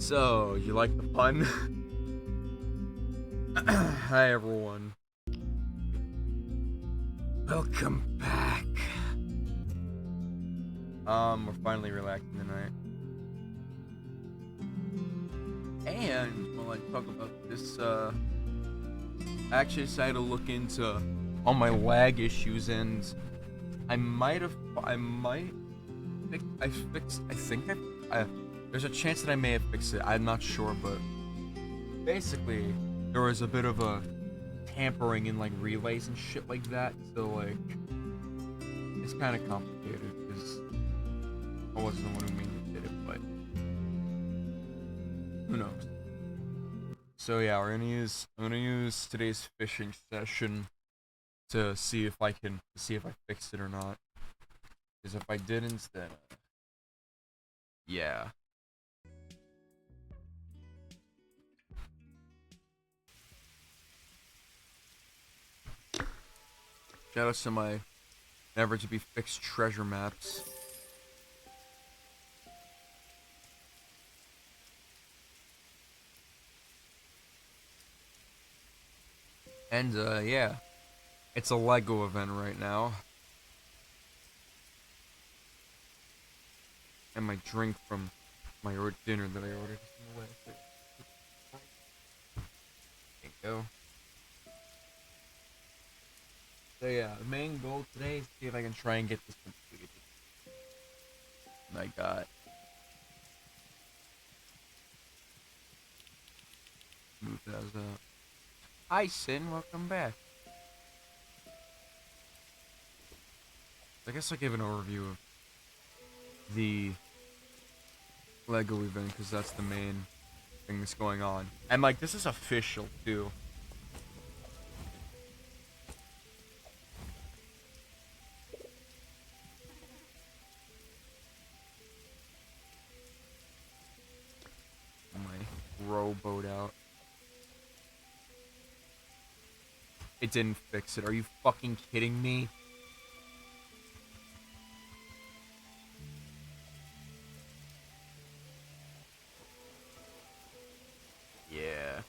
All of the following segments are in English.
So, you like the pun? Hi everyone. Welcome back. We're finally relaxing tonight. And while I talk about this, I actually decided to look into all my lag issues, and I think there's a chance that I may have fixed it. I'm not sure, but basically, there was a bit of a tampering in like relays and shit like that, so like it's kind of complicated because I wasn't the one who mainly did it, but who knows. So yeah, I'm gonna use today's fishing session to see if I fixed it or not. Because if I didn't, then yeah. Shout out to my never to be fixed treasure maps. And yeah, it's a Lego event right now. And my drink from my dinner that I ordered. There you go. So yeah, the main goal today is to see if I can try and get this completed. And I got move those up. Hi Sin, welcome back. I guess I'll give an overview of the Lego event because that's the main thing that's going on. And like this is official too. My rowboat out. It didn't fix it. Are you fucking kidding me? Yeah.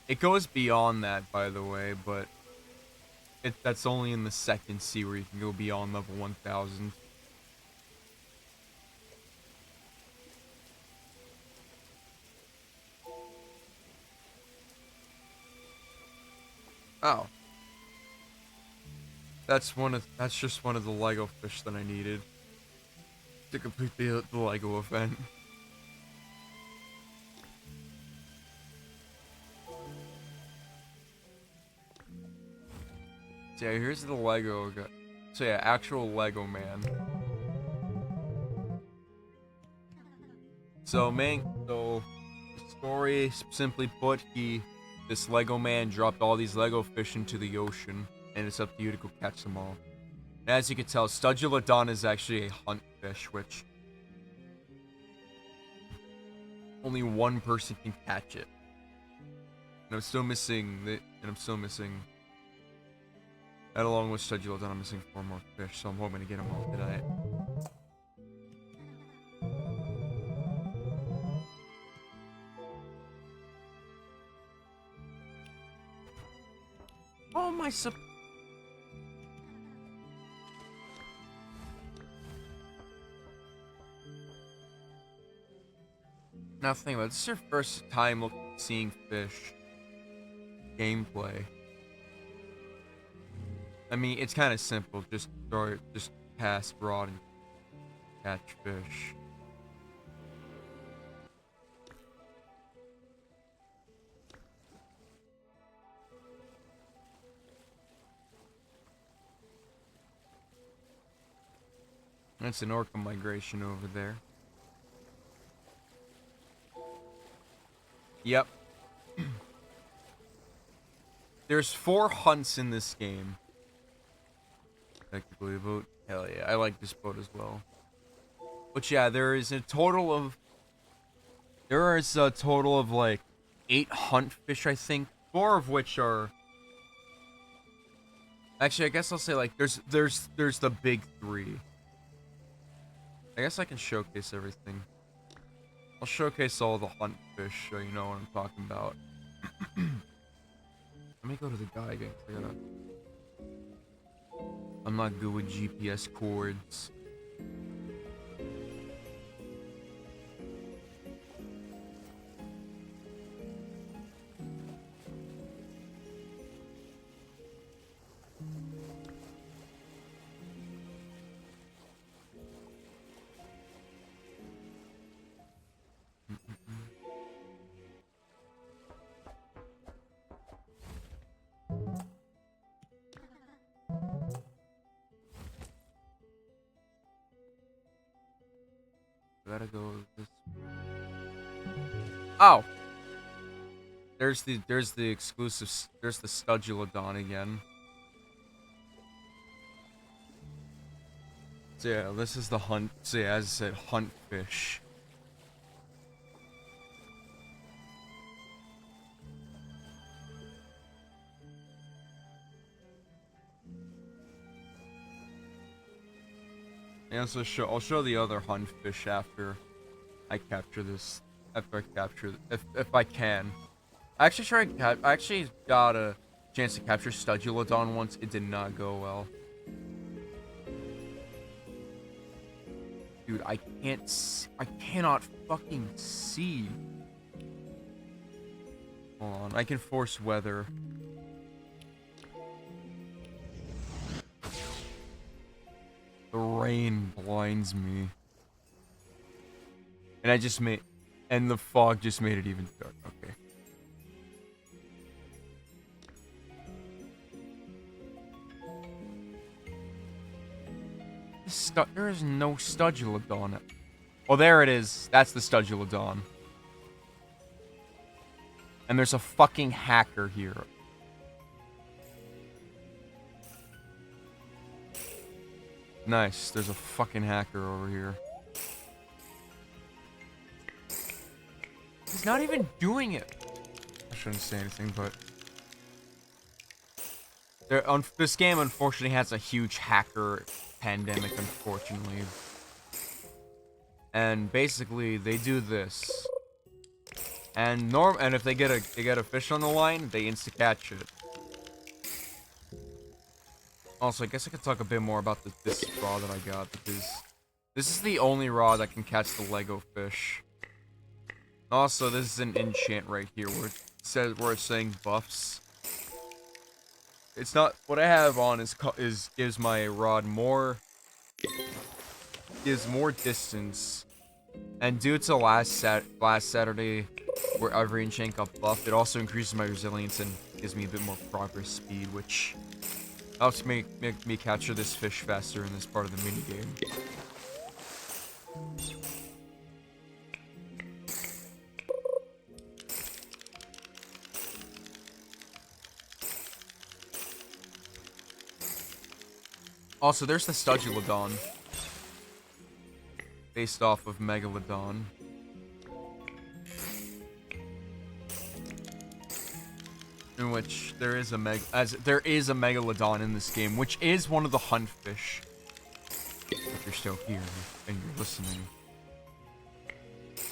It goes beyond that, by the way, but that's only in the second sea where you can go beyond level 1000. Oh. That's just one of the Lego fish that I needed to complete the Lego event. So yeah, here's the Lego. So yeah, actual Lego man. So the story, simply put, this Lego man dropped all these Lego fish into the ocean, and it's up to you to go catch them all. And as you can tell, Studulodon is actually a hunt fish, which only one person can catch it. And I'm still missing that along with Studulodon, I'm missing 4 more fish, so I'm hoping to get them all tonight. Oh my Now think about it, this is your first time seeing fish gameplay. I mean, it's kind of simple. Just cast rod and catch fish. That's an orca migration over there. Yep. There's 4 hunts in this game. Technically, boat. Hell yeah, I like this boat as well. But yeah, there is a total of like 8 hunt fish, I think. 4 of which are actually, I guess I'll say like there's the big 3. I guess I can showcase everything. I'll showcase all the hunt fish so you know what I'm talking about. Let me go to the guy again. I'm not good with GPS coords. Gotta go this way. Oh! There's the exclusive, there's the Studulodon again. So yeah, this is the hunt, so yeah, as I said, hunt fish. And also I'll show the other hunt fish after I capture this, if I can. I actually got a chance to capture Studulodon once. It did not go well. Dude, I cannot fucking see. Hold on, I can force weather. The rain blinds me. And the fog just made it even dark. Okay. There is no Studulodon. Oh, there it is. That's the Studulodon. And there's a fucking hacker here. Nice. There's a fucking hacker over here. He's not even doing it. I shouldn't say anything, but this game unfortunately has a huge hacker pandemic, unfortunately. And basically, they do this. And if they get a fish on the line, they insta-catch it. Also, I guess I could talk a bit more about this rod that I got, because this is the only rod that can catch the Lego fish. Also, this is an enchant right here, where it's saying buffs. It's not, what I have on gives my rod gives more distance. And due to last Saturday, where every enchant got buffed, it also increases my resilience and gives me a bit more progress speed, which helps make me capture this fish faster in this part of the minigame. Also, there's the Studulodon, based off of Megalodon. In which there is a Megalodon in this game, which is one of the hunt fish. If you're still here and you're listening,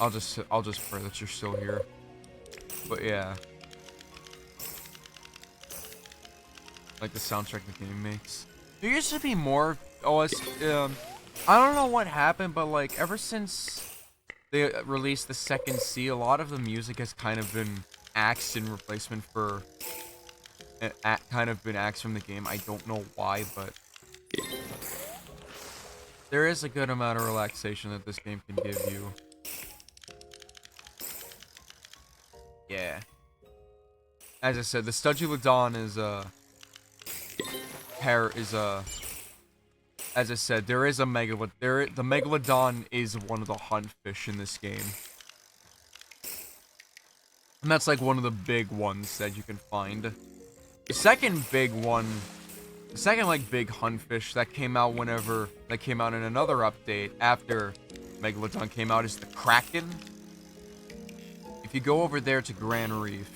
I'll just pray that you're still here. But yeah, like the soundtrack the game makes. There used to be more OS. I don't know what happened, but like ever since they released the second C, a lot of the music has kind of been axed in replacement for. Kind of been axed from the game. I don't know why, but there is a good amount of relaxation that this game can give you. Yeah. As I said, the Studulodon is as I said, there is a the Megalodon is one of the hunt fish in this game. And that's like one of the big ones that you can find. The second like big hunt fish that came out in another update after Megalodon came out is the Kraken. If you go over there to Grand Reef,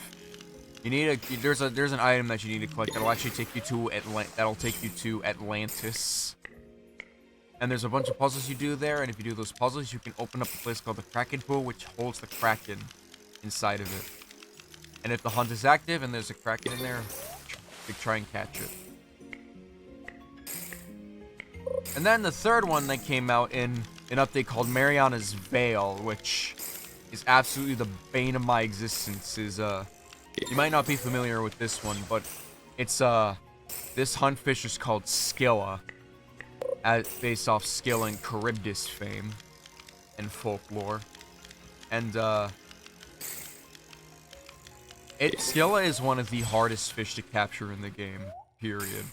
you need there's an item that you need to collect that'll actually take you to Atlantis. And there's a bunch of puzzles you do there, and if you do those puzzles, you can open up a place called the Kraken Pool, which holds the Kraken inside of it. And if the hunt is active and there's a Kraken in there, you try and catch it. And then the third one that came out in an update called Mariana's Veil, which is absolutely the bane of my existence, is, you might not be familiar with this one, but it's, this hunt fish is called Scylla, based off Scylla and Charybdis fame and folklore. And, Scylla is one of the hardest fish to capture in the game, period.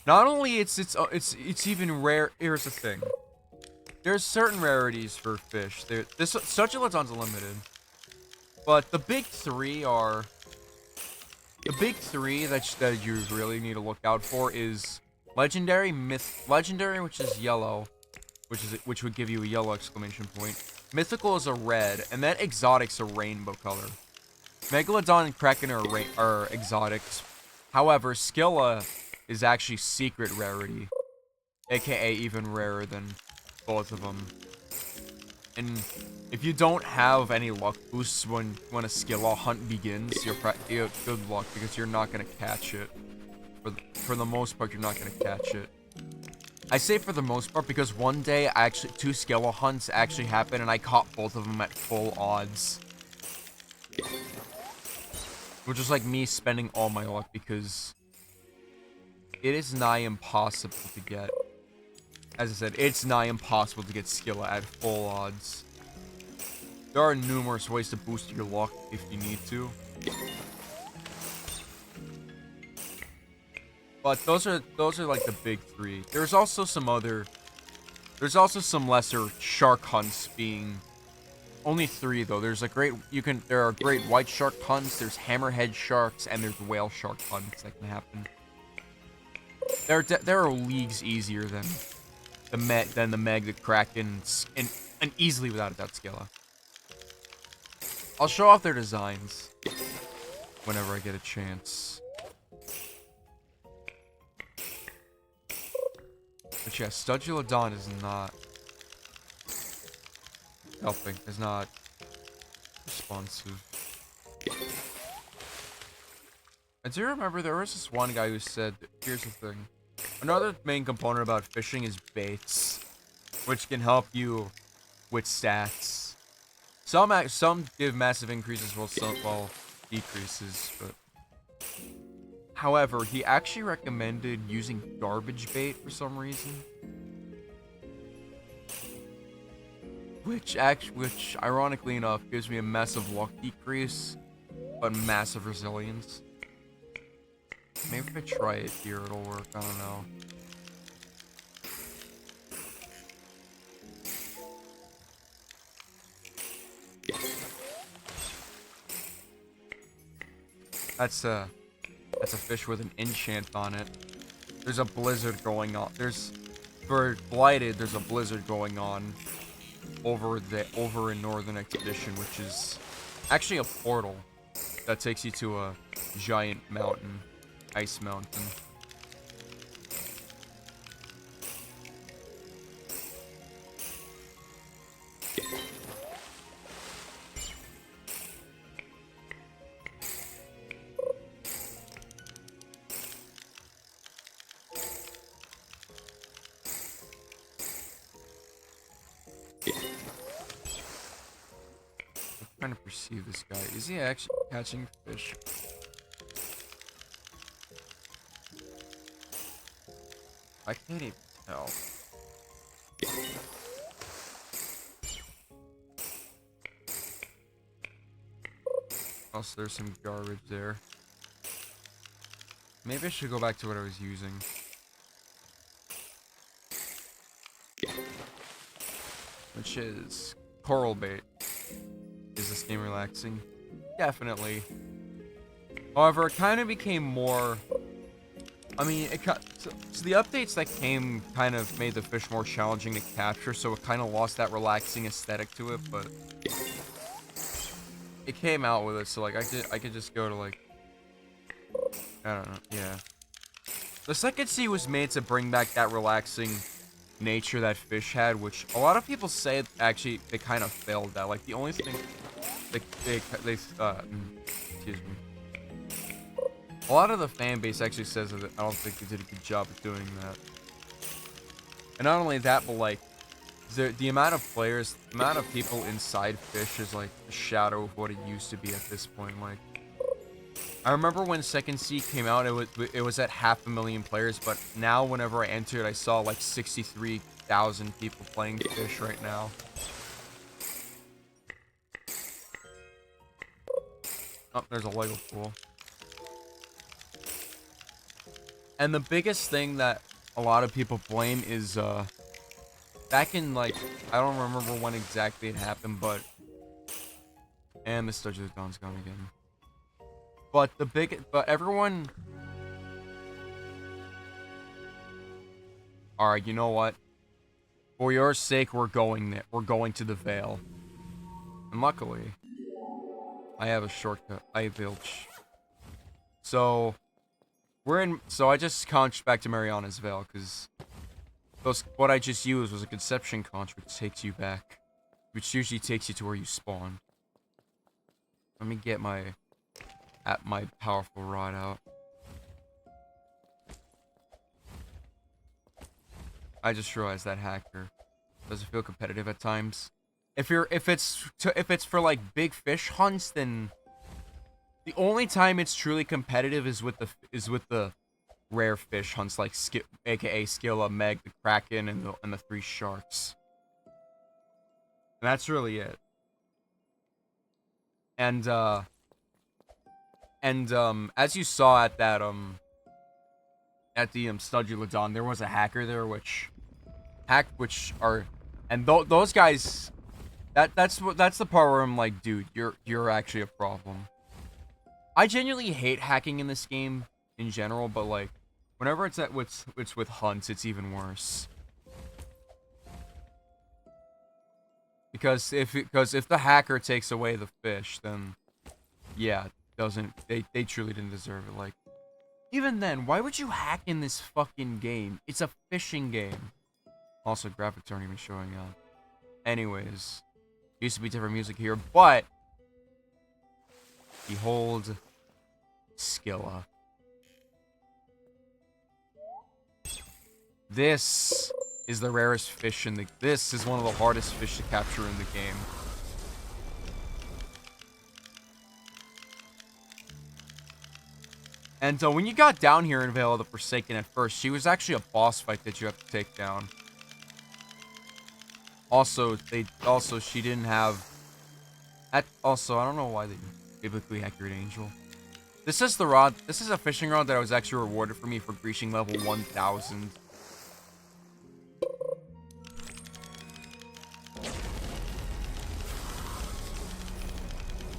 Not only it's even rare. Here's the thing. There's certain rarities for fish. This Succulent's unlimited, but the big three are that you really need to look out for is legendary, which is yellow, which would give you a yellow exclamation point. Mythical is a red, and then exotic's a rainbow color. Megalodon and Kraken are exotics. However, Scylla is actually secret rarity, aka even rarer than both of them. And if you don't have any luck boosts when a Scylla hunt begins, you're good luck, because you're not gonna catch it. For the most part, you're not gonna catch it. I say for the most part because one day two Scylla hunts actually happened, and I caught both of them at full odds. Which is like me spending all my luck, because it is nigh impossible to get. As I said, it's nigh impossible to get Scylla at full odds. There are numerous ways to boost your luck if you need to. But those are like the big three. There's also some lesser shark hunts, being only three though. There are great white shark hunts, there's hammerhead sharks, and there's whale shark hunts that can happen. There are leagues easier than the Meg, the Kraken, and easily without a doubt Scylla. I'll show off their designs whenever I get a chance. But yeah, Studulodon is not helping, is not responsive. I do remember there was this one guy who said, here's the thing. Another main component about fishing is baits, which can help you with stats. Some give massive increases while decreases, but however, he actually recommended using garbage bait for some reason. Which ironically enough gives me a massive luck decrease, but massive resilience. Maybe if I try it here, it'll work. I don't know. That's a fish with an enchant on it. There's a blizzard going on. For Blighted, there's a blizzard going on over in Northern Expedition, which is actually a portal that takes you to a giant mountain. Ice mountain. I'm trying to perceive this guy. Is he actually catching fish? I can't even tell. Also, there's some garbage there. Maybe I should go back to what I was using. Which is coral bait. Is this game relaxing? Definitely. However, it kind of became more... I mean, so the updates that came kind of made the fish more challenging to capture, so it kind of lost that relaxing aesthetic to it, but it came out with it, so like I could just go to like, I don't know, yeah. The second sea was made to bring back that relaxing nature that fish had, which a lot of people say actually they kind of failed at. Like the only thing excuse me. A lot of the fan base actually says that I don't think they did a good job of doing that. And not only that, but like the amount of players, the amount of people inside Fish is like a shadow of what it used to be at this point. Like, I remember when Second Sea came out, it was at 500,000 players, but now whenever I entered, I saw like 63,000 people playing Fish right now. Oh, there's a Lego pool. And the biggest thing that a lot of people blame is, back in, like, I don't remember when exactly it happened, but... And the Studge of the Dawn's gone again. But but everyone... Alright, you know what? For your sake, we're going there. We're going to the Vale. And luckily, I have a shortcut. I bilge. So... So I just conched back to Mariana's Vale, because what I just used was a conception conch, which takes you back. Which usually takes you to where you spawned. Let me get my powerful rod out. I just realized that hacker. Does it feel competitive at times? If it's for like big fish hunts, then the only time it's truly competitive is with the rare fish hunts like aka Skilla, Meg, the Kraken, and the 3 sharks. And that's really it. And as you saw at that at the Studulodon, there was a hacker there those guys, that's the part where I'm like, dude, you're actually a problem. I genuinely hate hacking in this game in general, but like whenever it's with hunts, it's even worse. Because if the hacker takes away the fish, then yeah, they truly didn't deserve it. Like, even then, why would you hack in this fucking game? It's a fishing game. Also, graphics aren't even showing up. Anyways, used to be different music here, but behold, Skilla. This is the rarest fish in the... This is one of the hardest fish to capture in the game. And when you got down here in Vale of the Forsaken at first, she was actually a boss fight that you have to take down. Also, she didn't have... Also, I don't know why they biblically accurate angel. This is the rod. This is a fishing rod that was actually rewarded for me for reaching level 1000.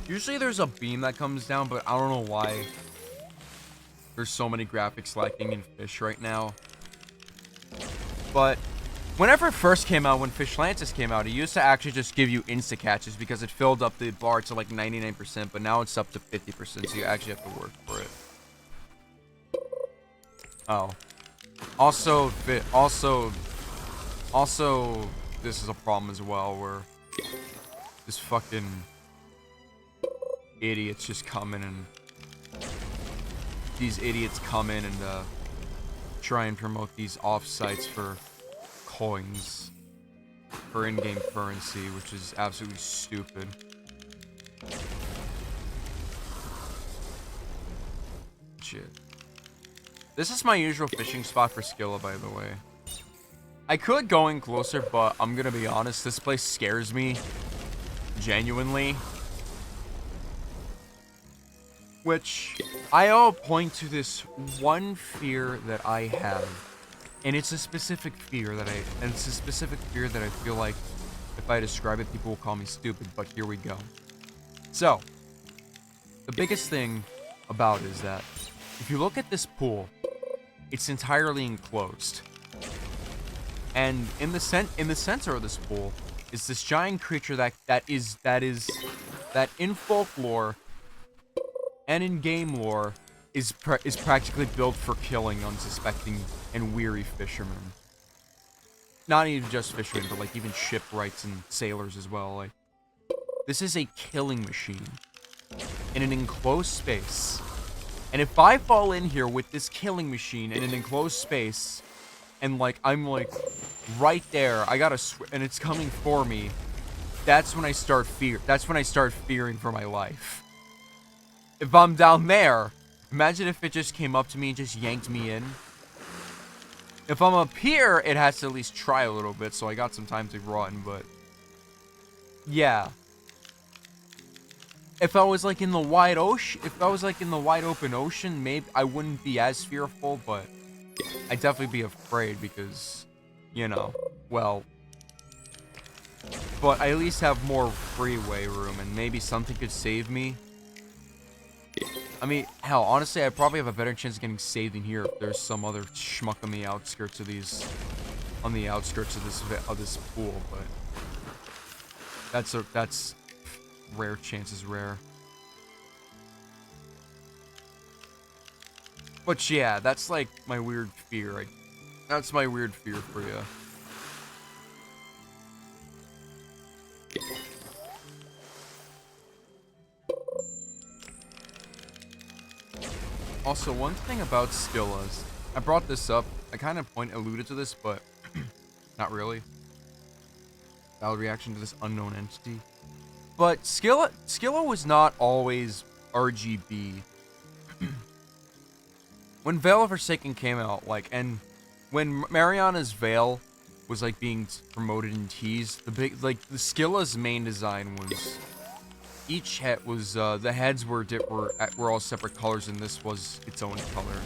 Usually there's a beam that comes down, but I don't know why there's so many graphics lacking in Fish right now. But whenever it first came out, when Fishlantis came out, it used to actually just give you insta-catches because it filled up the bar to like 99%, but now it's up to 50%, so you actually have to work for it. Oh. Also, this is a problem as well, where this fucking idiots just come in and... These idiots come in and try and promote these offsites for coins, for in-game currency, which is absolutely stupid. Shit. This is my usual fishing spot for Skilla, by the way. I could go in closer, but I'm gonna be honest, this place scares me. Genuinely. Which, I all point to this one fear that I have. And it's a specific fear that I feel like if I describe it, people will call me stupid, but here we go. So, the biggest thing about it is that if you look at this pool, it's entirely enclosed. And in the center of this pool is this giant creature that in folklore and in game lore is practically built for killing unsuspecting and weary fishermen. not even just fishermen, but like even shipwrights and sailors as well. Like, this is a killing machine in an enclosed space. And if I fall in here with this killing machine in an enclosed space, and like I'm like right there, I gotta and it's coming for me. That's when I start fearing for my life. If I'm down there, imagine if it just came up to me and just yanked me in. If I'm up here, it has to at least try a little bit, so I got some time to run, but yeah. If I was like in the wide ocean, open ocean, maybe I wouldn't be as fearful, but I'd definitely be afraid because, you know, well, but I at least have more freeway room and maybe something could save me. I mean, hell, honestly, I probably have a better chance of getting saved in here if there's some other schmuck on the outskirts of this pool, but that's rare chances, rare. But yeah, that's like my weird fear. That's my weird fear for you. Also, one thing about Skillas, I brought this up. I kind of alluded to this, but not really. Valid reaction to this unknown entity. But Skilla was not always RGB. When Veil of Forsaken came out, like, and when Mariana's Veil was like being promoted and teased, the Skilla's main design was each head was the heads were all separate colors, and this was its own color.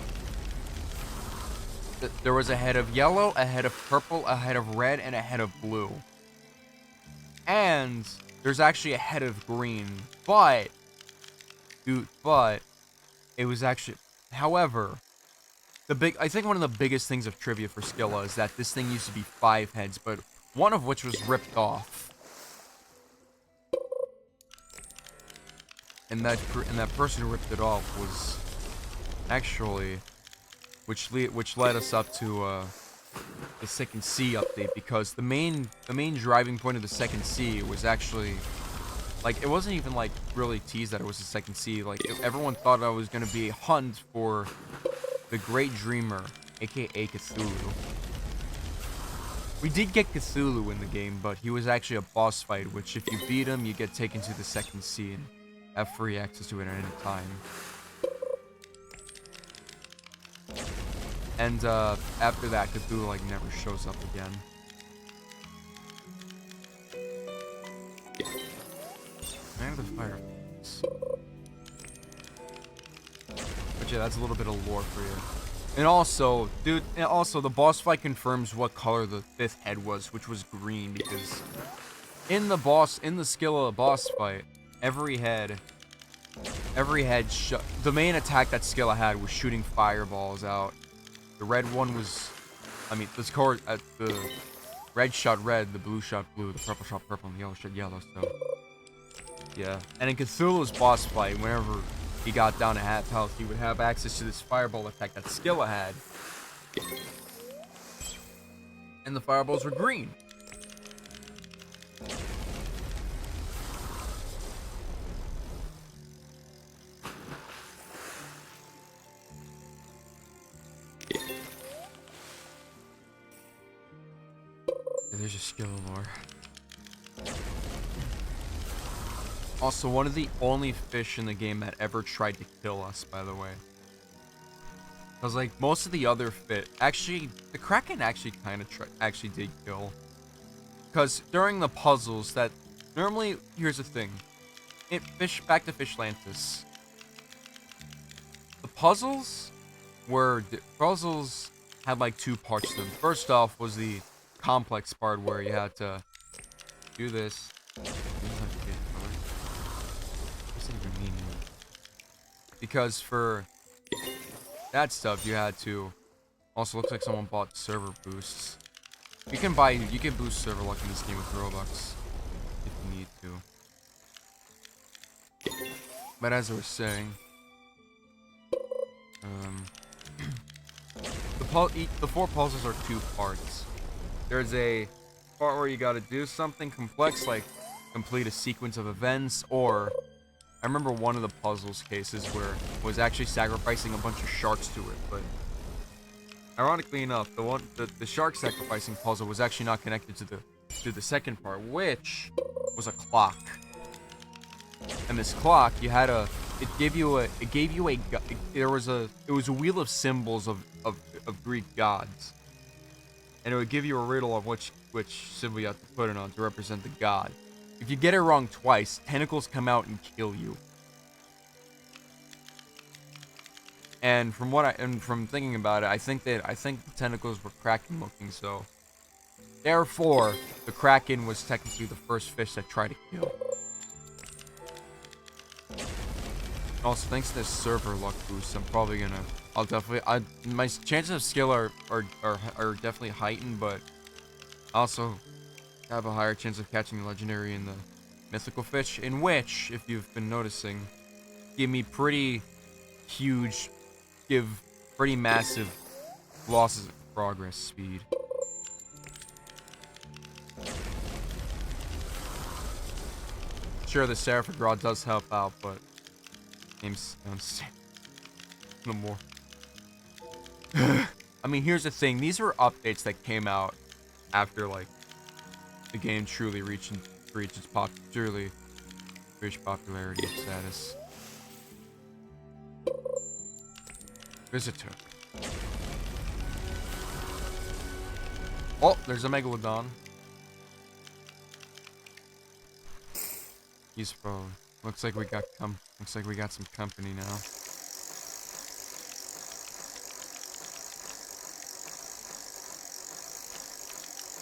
There was a head of yellow, a head of purple, a head of red, and a head of blue. And there's actually a head of green, but it was actually, however, I think one of the biggest things of trivia for Skilla is that this thing used to be 5 heads, but one of which was ripped off. And that person who ripped it off was actually, which led us up to the Second Sea update, because the main driving point of the Second Sea was actually, like, it wasn't even like really teased that it was the Second Sea. Like, everyone thought I was gonna be a hunt for the Great Dreamer, aka Cthulhu. We did get Cthulhu in the game, but he was actually a boss fight, which if you beat him, you get taken to the Second Sea and have free access to it at any time. And after that, Cthulhu like never shows up again. Man of the Fire. But yeah, that's a little bit of lore for you. And also, dude, the boss fight confirms what color the 5th head was, which was green, because in the Skilla boss fight, every head, the main attack that Skilla had was shooting fireballs out. The red one was, the red shot red, the blue shot blue, the purple shot purple, and the yellow shot yellow, so, yeah. And in Cthulhu's boss fight, whenever he got down to half health, he would have access to this fireball effect that Skilla had. And the fireballs were green. There's your skill lore. Also, one of the only fish in the game that ever tried to kill us, by the way. Because, like, most of the other fish... Actually, the Kraken actually kind of did kill. Because during the puzzles that... Normally, here's the thing. Back to Fishlantis. The puzzles had, like, 2 parts to them. First off was the complex part where you had to do this. Because for that stuff you had to also, looks like someone bought server boosts. You can boost server luck in this game with Robux if you need to. But as I was saying, the 4 puzzles are 2 parts. there's a part where you gotta do something complex, like complete a sequence of events, or I remember one of the puzzles cases where it was actually sacrificing a bunch of sharks to it, but ironically enough, the shark sacrificing puzzle was actually not connected to the second part, which was a clock. And this clock, you had it was a wheel of symbols of Greek gods, and it would give you a riddle of which symbol you have to put it on to represent the god. If you get it wrong twice, tentacles come out and kill you. And from thinking about it, I think the tentacles were Kraken looking, so therefore the Kraken was technically the first fish that tried to kill. Also, thanks to this server luck boost, I'm probably gonna, my chances of skill are definitely heightened, but I also have a higher chance of catching the legendary and the mythical fish, in which, if you've been noticing, give pretty massive losses of progress speed. Sure, the Seraphic Rod does help out, but game's no more. I mean, here's the thing. These are updates that came out after, like, the game truly reached its popularity status. Visitor. Oh, there's a Megalodon. He's probably... Looks like we got some company now.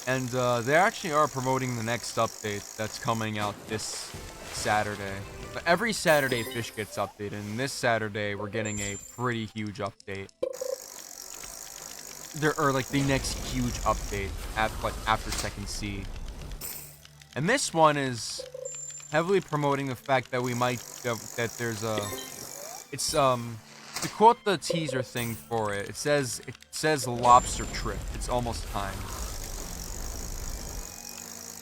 And they actually are promoting the next update that's coming out this Saturday. But every Saturday Fish gets updated, and this Saturday we're getting a pretty huge update. Like the next huge update after Second Sea. And this one is heavily promoting the fact that we might that there's a to quote the teaser thing for it, it says lobster trip. It's almost time.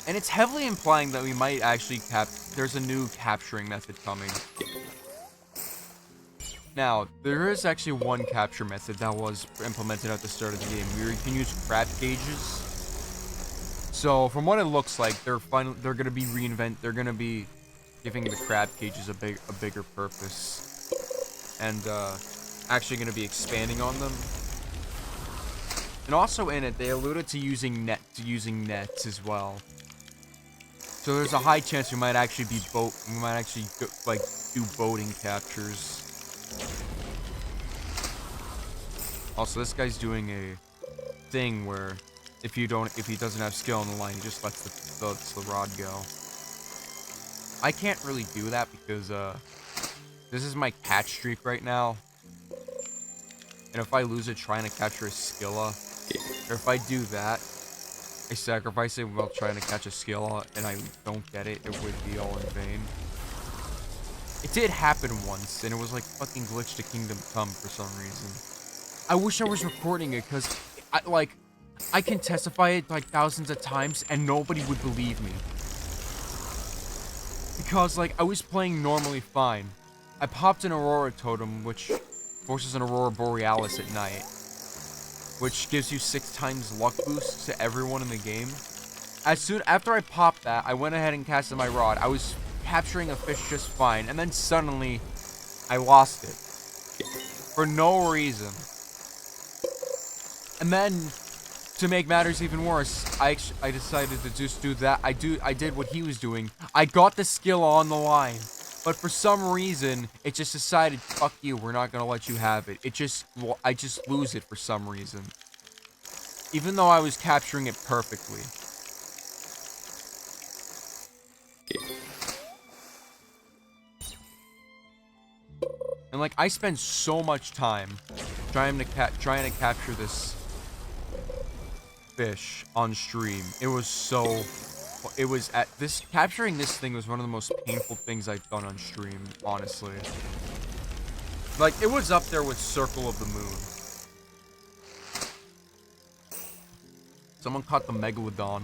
And it's heavily implying that we might actually there's a new capturing method coming. Now, there is actually one capture method that was implemented at the start of the game where you can use crab cages. So, from what it looks like, they're gonna be giving the crab cages a bigger purpose. And actually gonna be expanding on them. And also in it, they alluded to using nets as well. So there's a high chance we might actually do boating captures. Also, this guy's doing a thing where if he doesn't have skill on the line, he just lets the rod go. I can't really do that because this is my catch streak right now. And if I lose it trying to capture a Skilla, or if I do that, I sacrifice it while trying to catch a Skilla, and I don't get it, it would be all in vain. It did happen once, and it was like fucking Glitch to Kingdom Come for some reason. I wish I was recording it, because I can testify it like thousands of times, and nobody would believe me. Because, like, I was playing normally fine. I popped an Aurora Totem, which forces an Aurora Borealis at night, which gives you 6 times luck boost to everyone in the game. After I popped that, I went ahead and casted my rod. I was capturing a fish just fine, and then suddenly, I lost it. For no reason. And then, to make matters even worse, I decided to just do that. I did what he was doing. I got the skill on the line. But for some reason, it just decided, fuck you, we're not gonna let you have it. I just lose it for some reason. Even though I was capturing it perfectly. And like, I spent so much time trying to capture this fish on stream. Capturing this thing was one of the most painful things I've done on stream, honestly. Like, it was up there with Circle of the Moon. Someone caught the megalodon.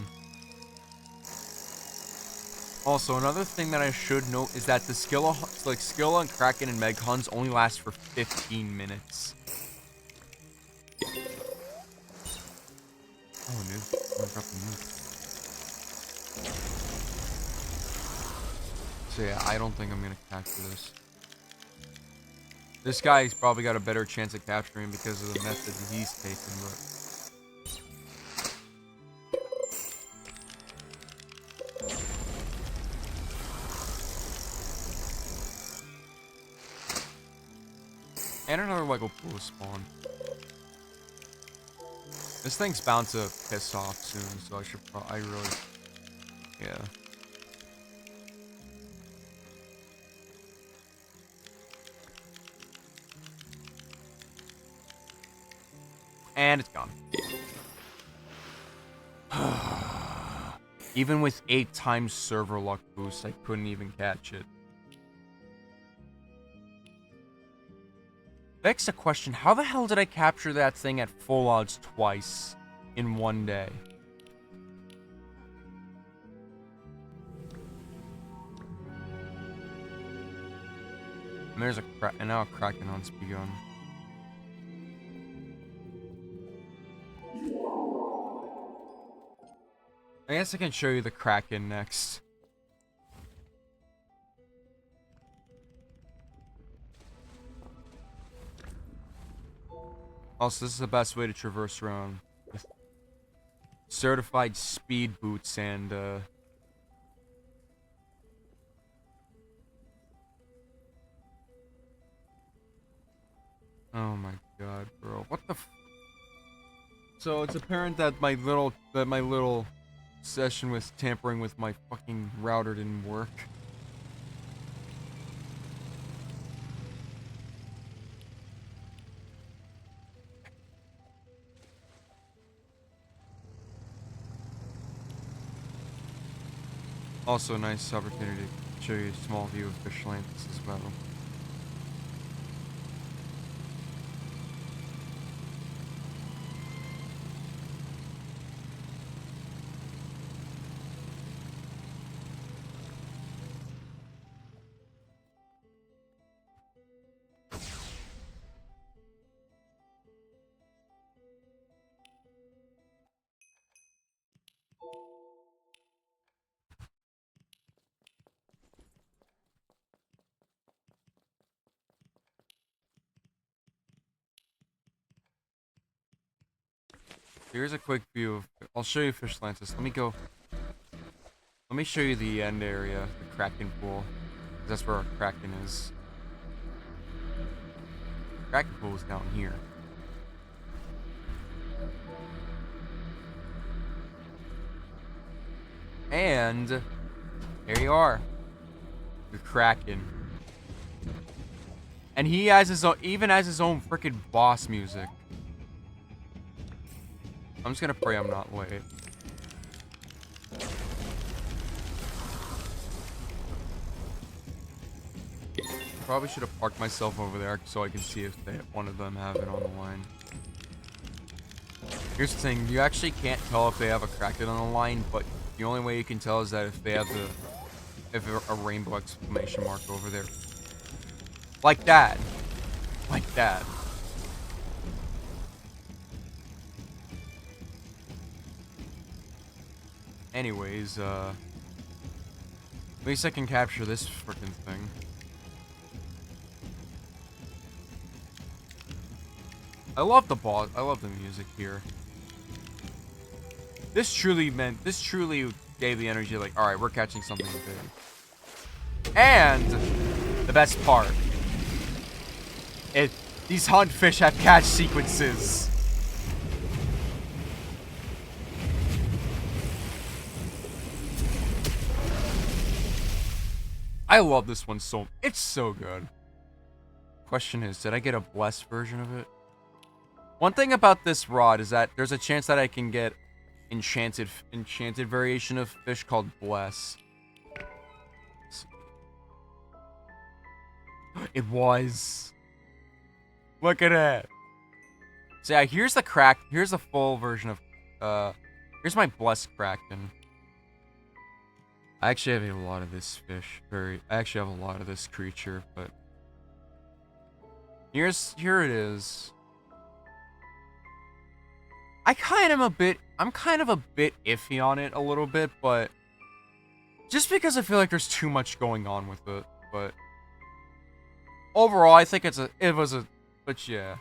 Also, another thing that I should note is that the Skilla and Kraken and Meg hunts only last for 15 minutes. Oh, nuke. Oh, I dropped the nuke. So yeah, I don't think I'm gonna capture this. This guy's probably got a better chance of capturing because of the method that he's taken, but... And another Lego pool spawn. This thing's bound to piss off soon, so I should yeah. And it's gone. Even with 8 times server luck boost, I couldn't even catch it. Begs the question, how the hell did I capture that thing at full odds twice in one day? And there's and now a Kraken hunt's begun. I guess I can show you the Kraken next. Also, this is the best way to traverse around with certified speed boots and, oh my god, bro. What the So, it's apparent that my little session with tampering with my fucking router didn't work. Also, a nice opportunity to show you a small view of Fisching as well. Here's a quick view of... I'll show you Fishlantis. Let me show you the end area, the Kraken pool. That's where our Kraken is. Kraken pool is down here. And... there you are. The Kraken. And he has his own... even has his own freaking boss music. I'm just gonna pray I'm not late. Probably should have parked myself over there so I can see if one of them have it on the line. Here's the thing, you actually can't tell if they have a Kraken on the line, but the only way you can tell is that if they have a rainbow exclamation mark over there. Like that. Like that. Anyways, at least I can capture this frickin' thing. I love the boss. I love the music here. This truly gave the energy like, alright, we're catching something big. And the best part. These hunt fish have catch sequences. I love this one it's so good. Question is, did I get a blessed version of it? One thing about this rod is that there's a chance that I can get enchanted variation of fish called bless. It was. Look at it. So yeah, here's the full version of Here's my blessed kraken. I actually have a lot of this fish. I actually have a lot of this creature, but here it is. I'm kind of a bit iffy on it a little bit, but just because I feel like there's too much going on with it, but overall I think but yeah.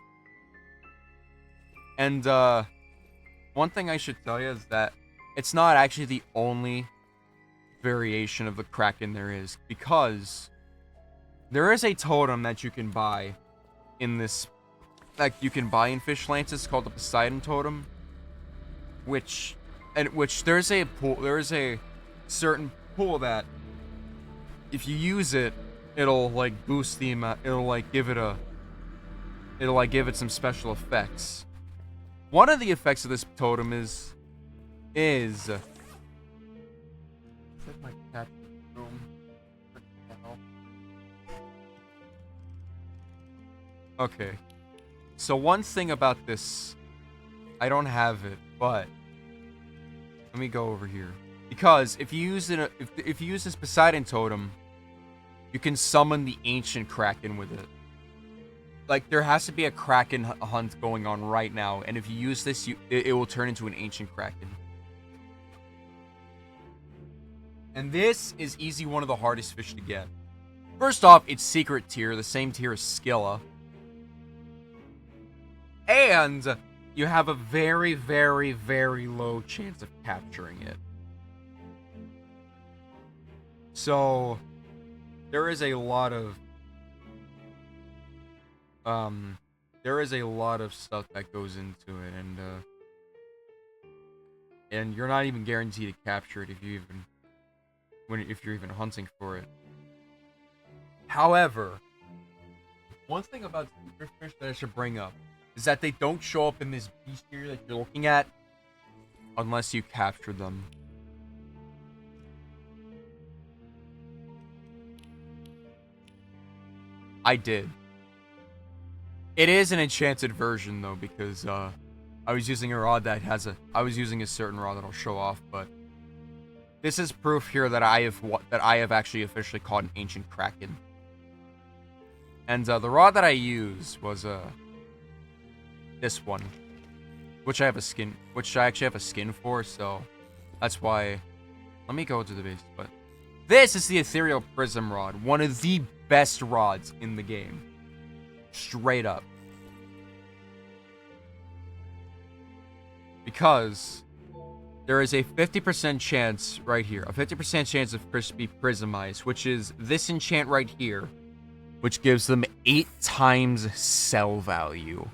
And one thing I should tell you is that it's not actually the only variation of the kraken there is, because there is a totem that you can buy in this, like, you can buy in Fishlands. It's called the Poseidon totem, which there's a certain pool that if you use it, it'll like boost the amount, it'll like give it some special effects. One of the effects of this totem is my cat room. Okay. So one thing about this, I don't have it, but let me go over here. Because if you use it, if you use this Poseidon totem, you can summon the ancient kraken with it. Like, there has to be a kraken hunt going on right now, and if you use this, it will turn into an ancient kraken. And this is easy one of the hardest fish to get. First off, it's secret tier, the same tier as Skilla. And you have a very, very, very low chance of capturing it. So there is a lot of stuff that goes into it, and you're not even guaranteed to capture it if you're even hunting for it. However, one thing about secret fish that I should bring up is that they don't show up in this beast here that you're looking at unless you capture them. I did. It is an enchanted version though, because I was using a rod that I was using a certain rod that'll show off, but this is proof here that I have actually officially caught an ancient kraken. And the rod that I used was this one, which I actually have a skin for, so that's why. Let me go to the base, but this is the Ethereal Prism Rod, one of the best rods in the game. Straight up. Because there is a 50% chance right here, a 50% chance of crispy prismized, which is this enchant right here, which gives them 8 times sell value.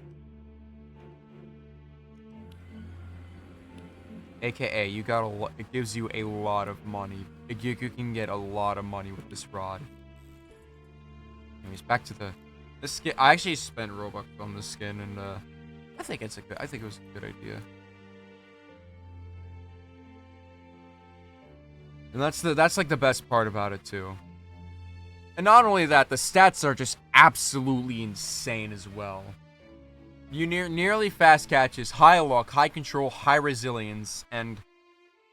AKA, it gives you a lot of money. You can get a lot of money with this rod. Anyways, back to this skin. I actually spent Robux on this skin, and I think it was a good idea. And that's like the best part about it too. And not only that, the stats are just absolutely insane as well. You nearly fast catches, high luck, high control, high resilience, and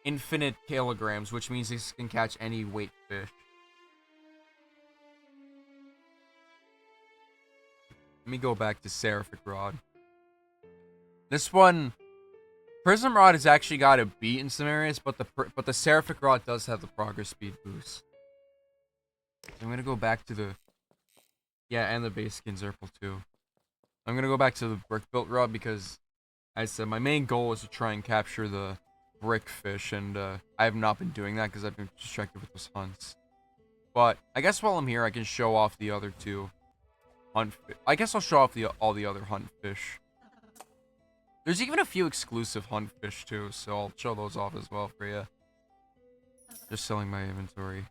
infinite kilograms, which means this can catch any weight fish. Let me go back to Seraphic Rod. This one, Prism Rod has actually got a beat in some areas, but the Seraphic Rod does have the progress speed boost. So I'm gonna go back to and the base skin Zerpal too. I'm gonna go back to the brick built rod because, as I said, my main goal is to try and capture the brick fish, and I have not been doing that because I've been distracted with those hunts. But I guess while I'm here, I can show off the other two hunt. I guess I'll show off all the other hunt fish. There's even a few exclusive hunt fish too, so I'll show those off as well for you. Just selling my inventory.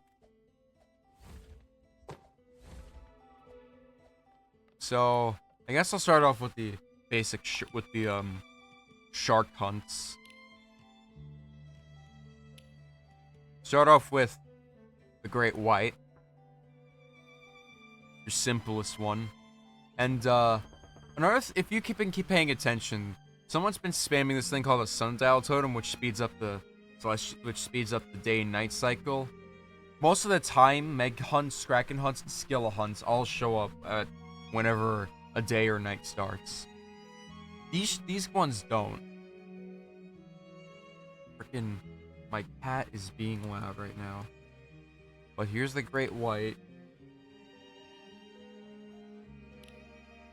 So I guess I'll start off with the basic shark hunts. Start off with the great white, your simplest one, and if you keep paying attention Someone's been spamming this thing called a sundial totem, which speeds up the day and night cycle. Most of the time, Meg hunts, Kraken hunts, and Skilla hunts all show up at whenever a day or night starts. These ones don't. Freaking, my cat is being loud right now. But here's the great white.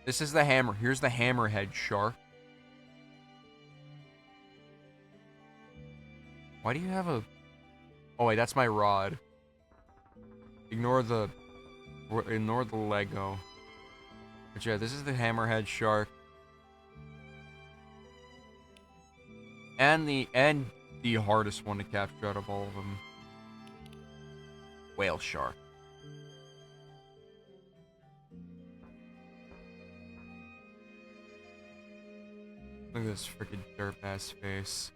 This is the hammer. Here's the hammerhead shark. Why do you have a... Oh wait, that's my rod. Ignore the Lego. But yeah, this is the hammerhead shark. And the hardest one to capture out of all of them. Whale shark. Look at this freaking derp-ass face.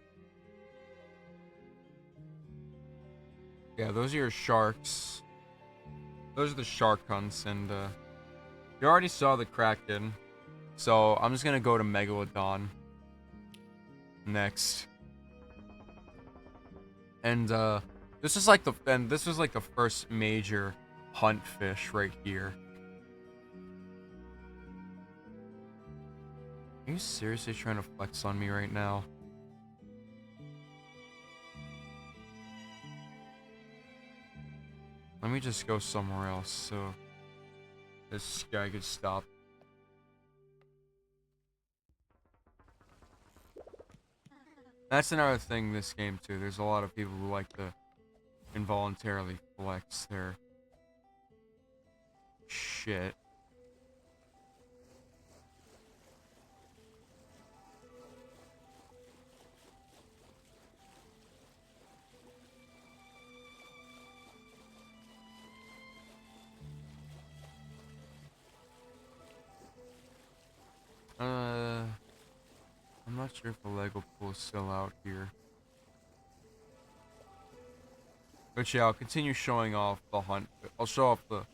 Yeah, those are your sharks. Those are the shark hunts, and you already saw the Kraken. So I'm just gonna go to Megalodon next. And this was like the first major hunt fish right here. Are you seriously trying to flex on me right now? Let me just go somewhere else so this guy could stop. That's another thing this game too. There's a lot of people who like to involuntarily flex their shit. I'm not sure if the Lego pool is still out here. But yeah, I'll continue showing off the hunt. I'll show off the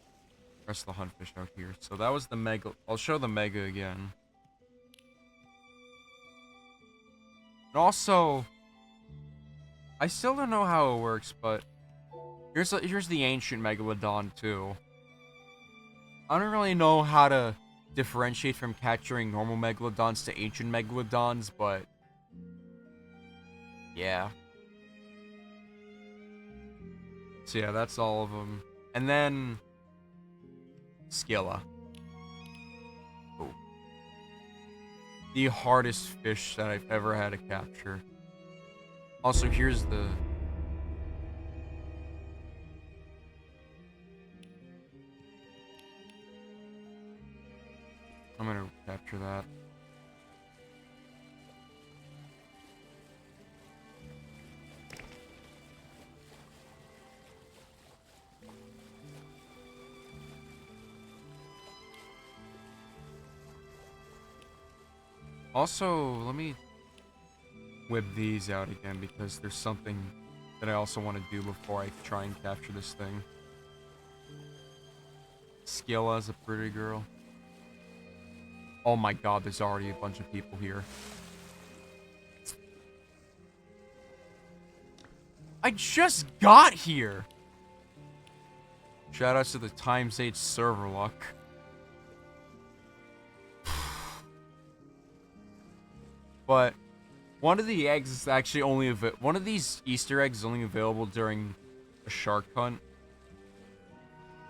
rest of the hunt fish out here. So that was the mega. I'll show the mega again. And also, I still don't know how it works, but here's the ancient Megalodon too. I don't really know how to differentiate from capturing normal Megalodons to ancient Megalodons, but yeah. So yeah, that's all of them. And then Skilla. Oh. The hardest fish that I've ever had to capture. Also, here's the... I'm gonna capture that. Also, let me whip these out again because there's something that I also want to do before I try and capture this thing. Skilla's a pretty girl. Oh my god, there's already a bunch of people here. I just got here! Shoutouts to the times 8 server luck. But one of the eggs is actually only one of these Easter eggs is only available during a shark hunt.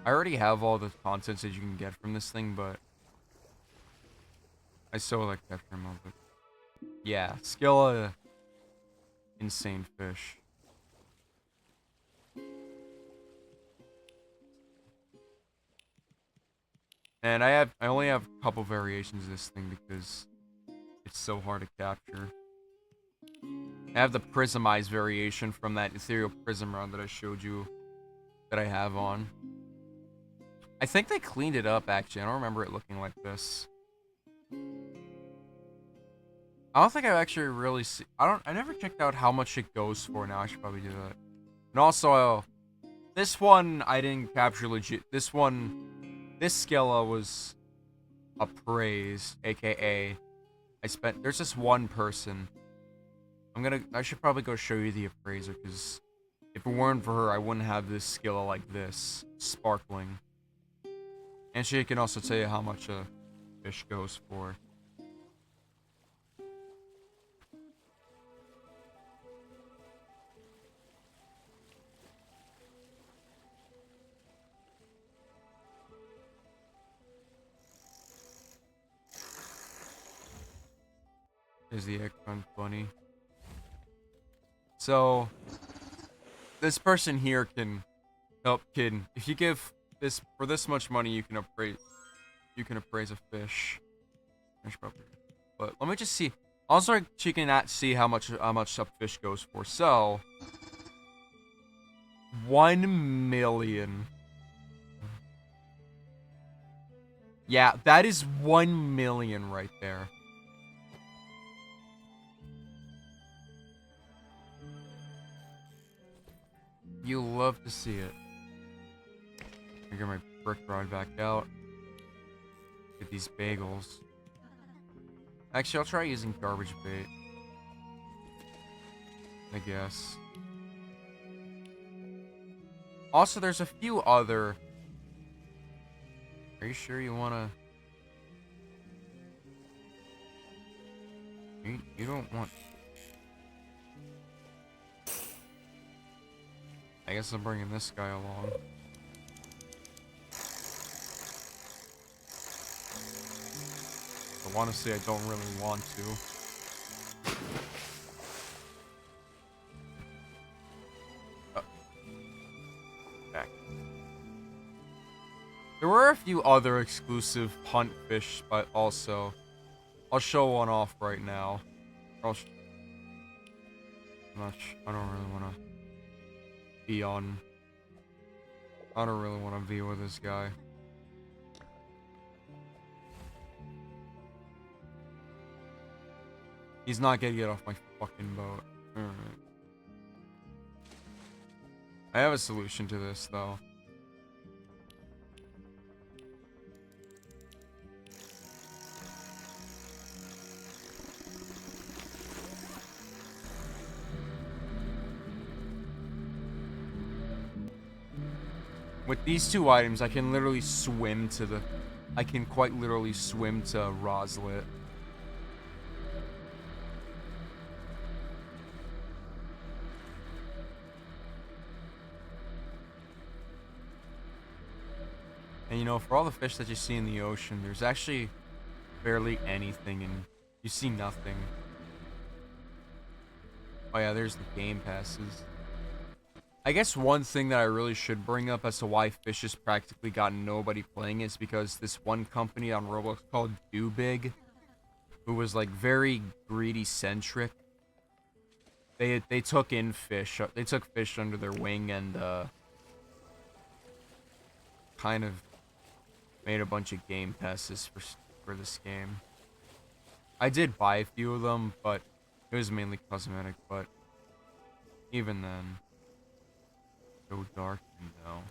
I already have all the contents that you can get from this thing, but I still like that for a moment. Yeah, Skilla, insane fish. And I only have a couple variations of this thing because it's so hard to capture. I have the prismized variation from that ethereal prism rod that I showed you that I have on. I think they cleaned it up actually. I don't remember it looking like this. I don't think I've actually really seen... I never checked out how much it goes for. Now I should probably do that. And also, this one I didn't capture legit. This Skilla was appraised, aka There's this one person. I should probably go show you the appraiser, because if it weren't for her, I wouldn't have this skill like this. Sparkling. And she can also tell you how much a fish goes for. There's the eggplant bunny. So, this person here can help kid. If you give this for this much money, you can appraise a fish. But let me just see. Also, she can not see how much a fish goes for. So, 1 million. Yeah, that is 1 million right there. You love to see it. I get my brick rod back out. Get these bagels. Actually, I'll try using garbage bait. I guess. Also, there's a few other... Are you sure you wanna... You don't want... I guess I'm bringing this guy along. I want to say I don't really want to. Back. There were a few other exclusive hunt fish, but also... I'll show one off right now. I don't really want to be on... I don't really want to be with this guy. He's not gonna get off my fucking boat. Alright. I have a solution to this, though. With these two items, I can literally swim to the... I can quite literally swim to Roslet. And you know, for all the fish that you see in the ocean, there's actually barely anything, and you see nothing. Oh yeah, there's the game passes. I guess one thing that I really should bring up as to why Fish has practically got nobody playing is because this one company on Roblox called Do Big, who was like very greedy centric. They took in Fish. They took Fish under their wing and kind of made a bunch of game passes for this game. I did buy a few of them, but it was mainly cosmetic. But even then. So dark, no.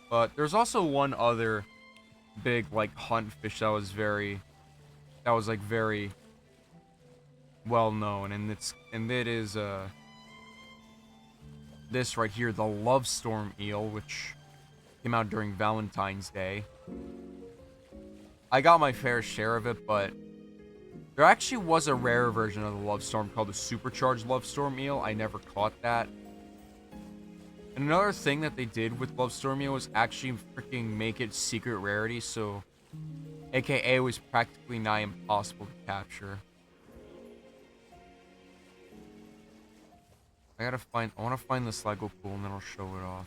But there's also one other big like hunt fish that was like very well known, and it is this right here, the Love Storm eel, which came out during Valentine's Day. I got my fair share of it, but there actually was a rare version of the Love Storm called the Supercharged Love Storm Eel. I never caught that. And another thing that they did with Love Storm Eel was actually freaking make it secret rarity, so... AKA it was practically nigh impossible to capture. I want to find this Lego pool and then I'll show it off.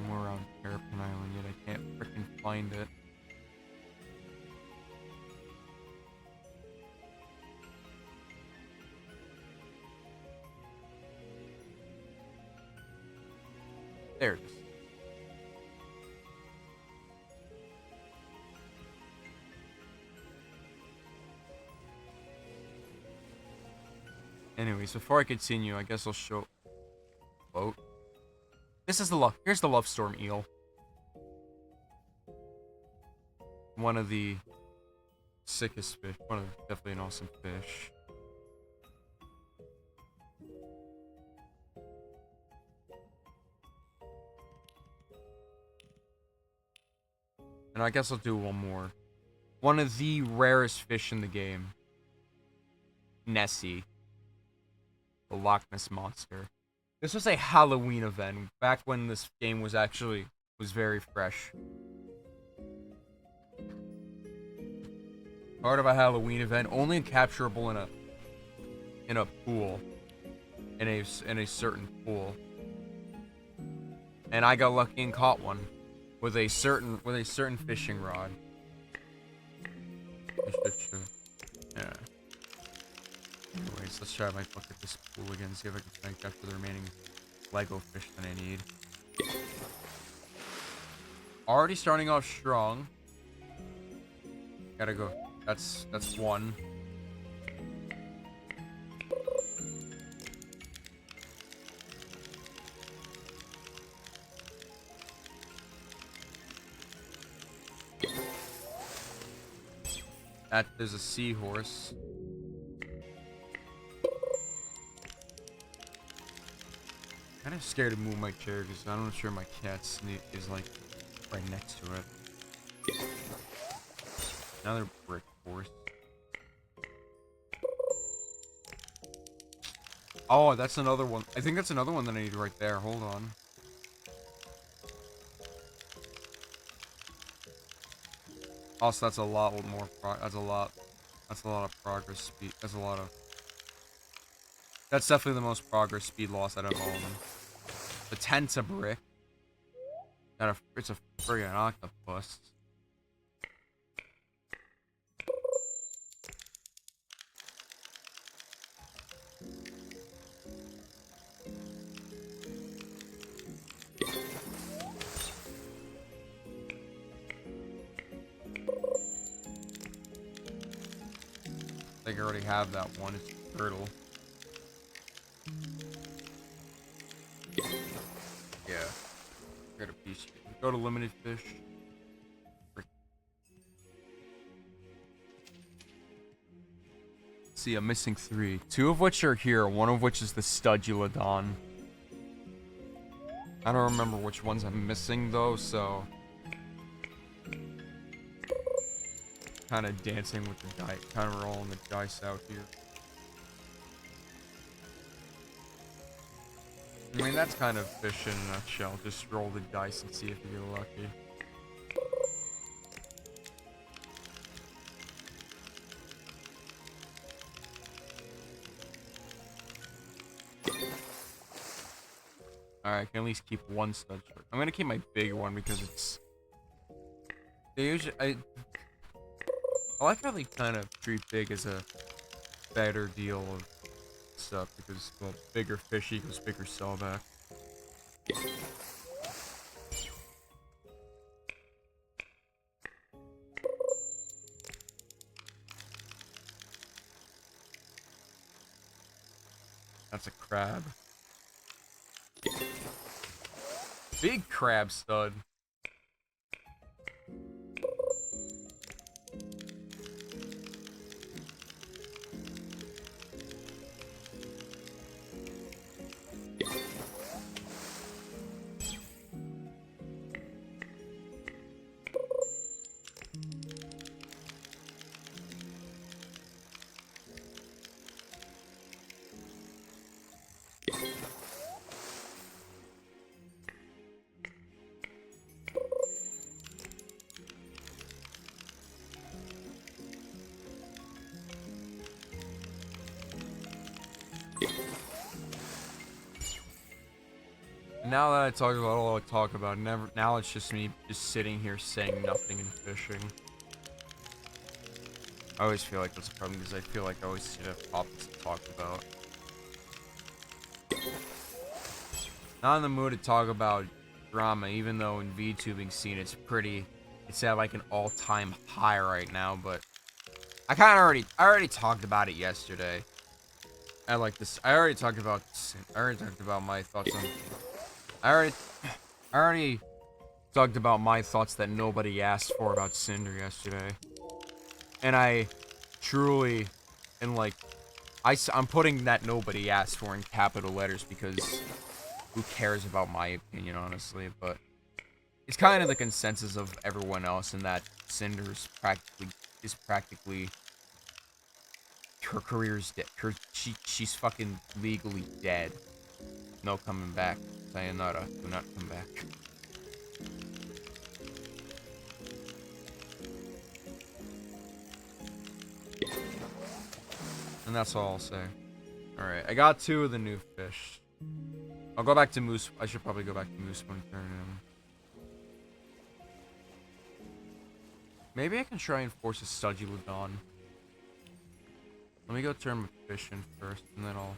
I'm around Terrapin Island yet I can't freaking find it. There it is. Anyways, before I continue, I guess I'll show boat. This is the love. Here's the love storm eel. One of the sickest fish. Definitely an awesome fish. And I guess I'll do one more. One of the rarest fish in the game. Nessie. The Loch Ness Monster. This was a Halloween event back when this game was very fresh. Part of a Halloween event, only capturable in a pool. In a certain pool. And I got lucky and caught one. With a certain fishing rod. Yeah. Anyways, let's try my luck at this pool again, see if I can try and capture the remaining Lego fish that I need. Already starting off strong. Gotta go. That's one. There's a seahorse. Kind of scared to move my chair because I'm not sure my cat is like right next to it. Another brick horse. Oh, that's another one. I think that's another one that I need right there. Hold on. Also, that's a lot more. That's a lot of progress speed. That's definitely the most progress speed loss out of all of them. The tent's a brick. It's a friggin' octopus. I think I already have that one. It's a turtle. Yeah. Got a piece. Go to limited fish. See, I'm missing 3. 2 of which are here. One of which is the Studulodon. I don't remember which ones I'm missing though, so kind of dancing with the dice, kind of rolling the dice out here. I mean, that's kind of fish in a nutshell. Just roll the dice and see if you get lucky. Alright, I can at least keep one stud short. I'm gonna keep my big one because it's... They usually... I like how they kind of treat big as a better deal of stuff because, well, bigger fish equals bigger sellback. That's a crab. Big crab stud. Now that I talked about all I talk about, now it's just me just sitting here saying nothing and fishing. I always feel like that's a problem because I feel like I always have topics to talk about. Not in the mood to talk about drama, even though in VTubing scene it's at like an all-time high right now, but I already talked about it yesterday. I like this. I already talked about. I already talked about my thoughts on. I already. I already talked about my thoughts that nobody asked for about Cinder yesterday, and I truly, and like, I'm putting that nobody asked for in capital letters because who cares about my opinion, honestly? But it's kind of the consensus of everyone else in that Cinder's practically her career's dead. She's fucking legally dead. No coming back. Sayonara. Do not come back. And that's all I'll say. Alright, I got 2 of the new fish. I'll go back to Moose. I should probably go back to Moose when turn him. Maybe I can try and force a Studulodon. Let me go turn my fish in first, and then I'll...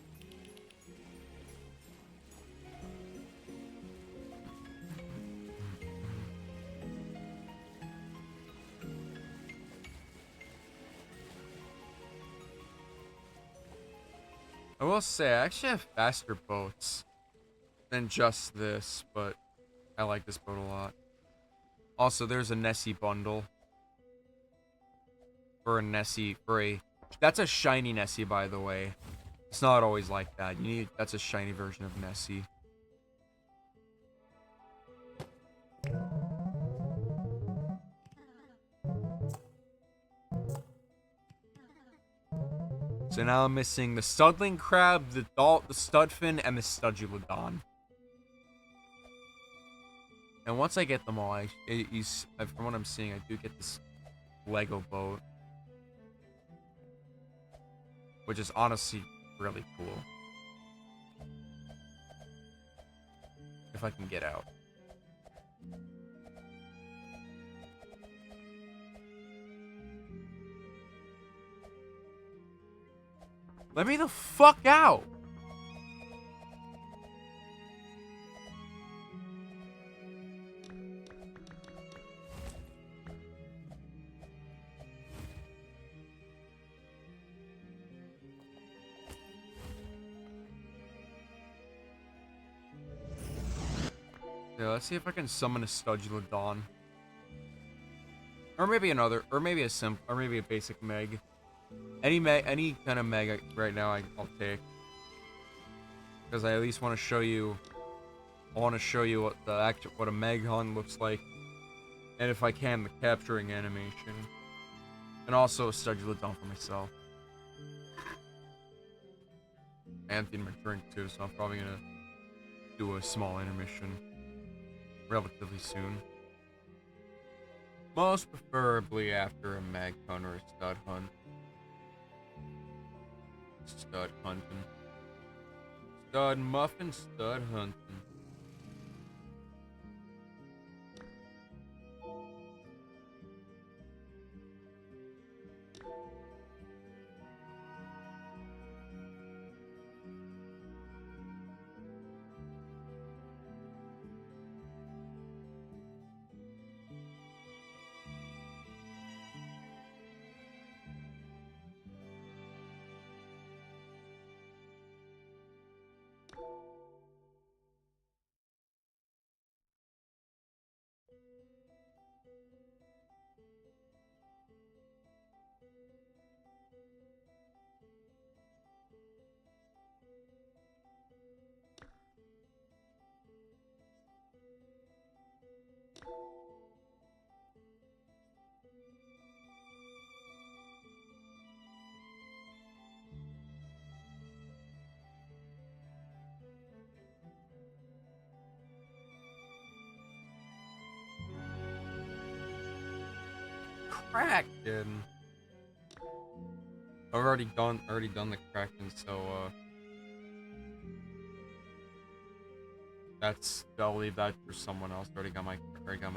I will say, I actually have faster boats than just this, but I like this boat a lot. Also, there's a Nessie bundle. For a Nessie, that's a shiny Nessie, by the way. It's not always like that. That's a shiny version of Nessie. So now I'm missing the Studling Crab, the Studfin, and the Studulodon. And once I get them all, from what I'm seeing, I do get this Lego boat. Which is honestly really cool. If I can get out. Let me the fuck out! Yeah, let's see if I can summon a Studulodon. Or maybe another, or maybe a basic Meg. Any kind of Meg right now I'll take. Because I at least want to show you, what what a Meg hunt looks like. And if I can, the capturing animation. And also a Studulodon for myself. And in my drink too, so I'm probably gonna do a small intermission relatively soon. Most preferably after a Mag hunt or a Stud hunt. Stud hunting. Stud muffin, stud hunting. Kraken. I've already done the Kraken, so I'll leave that for someone else. Already got my Kraken.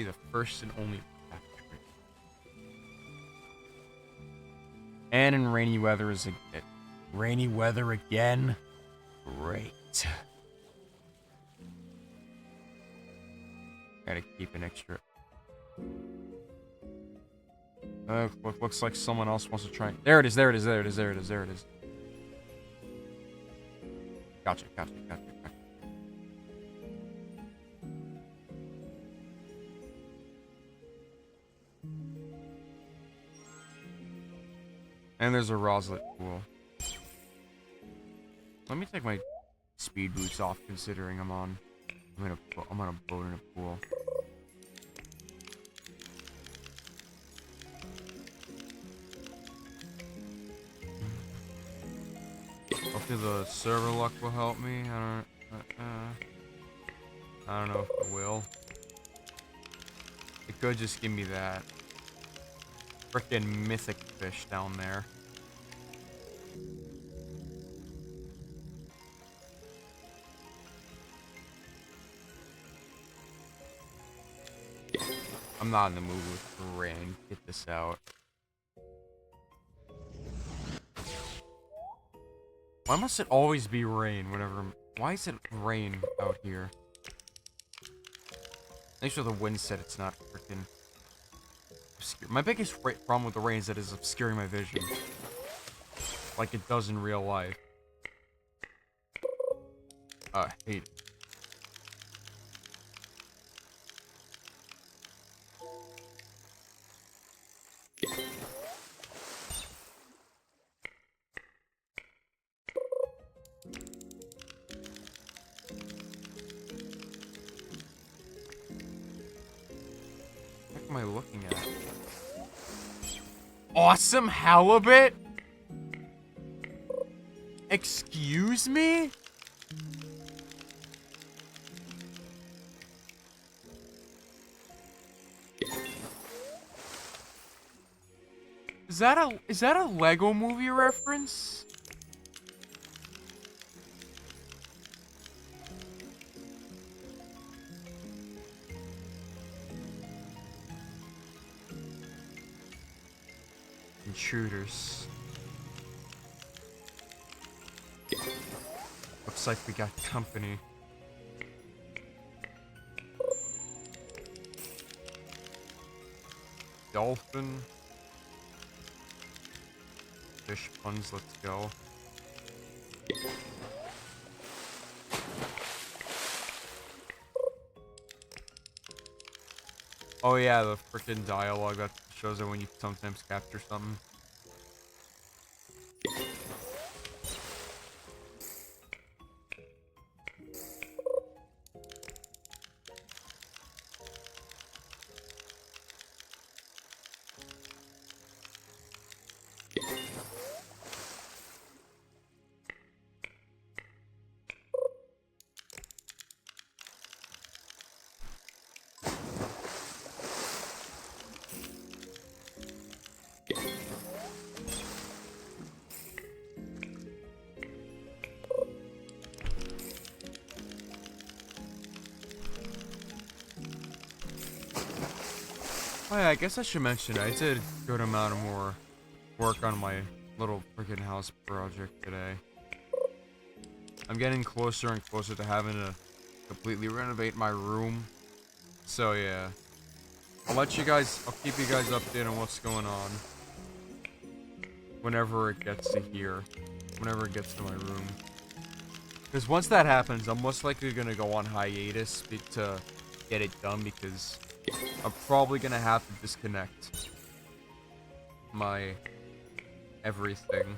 Be the first and only factory. And in rainy weather is again. Rainy weather again? Great. Gotta keep an extra. Looks like someone else wants to try. There it is, there it is, there it is, there it is, there it is. Gotcha, gotcha, gotcha, gotcha. And there's a Roslet pool. Let me take my speed boots off, considering I'm on a boat in a pool. Hopefully the server luck will help me. I don't know if it will. It could just give me that frickin' mythic fish down there. I'm not in the mood with rain. Get this out. Why must it always be rain whenever... Why is it rain out here? Make sure the wind said it's not freaking... My biggest problem with the rain is that it's obscuring my vision. Like it does in real life. I hate it. What am I looking at? Awesome halibut? Excuse me? Is that a Lego movie reference? Intruders. Looks like we got company. Dolphin. Fish puns, let's go. Oh yeah, the frickin' dialogue that shows it when you sometimes capture something. Oh yeah, I guess I should mention I did a good amount of more work on my little freaking house project today. I'm getting closer and closer to having to completely renovate my room. So yeah, I'll keep you guys updated on what's going on whenever it gets to here, whenever it gets to my room. Because once that happens, I'm most likely gonna go on hiatus to get it done, because I'm probably gonna have to disconnect my everything,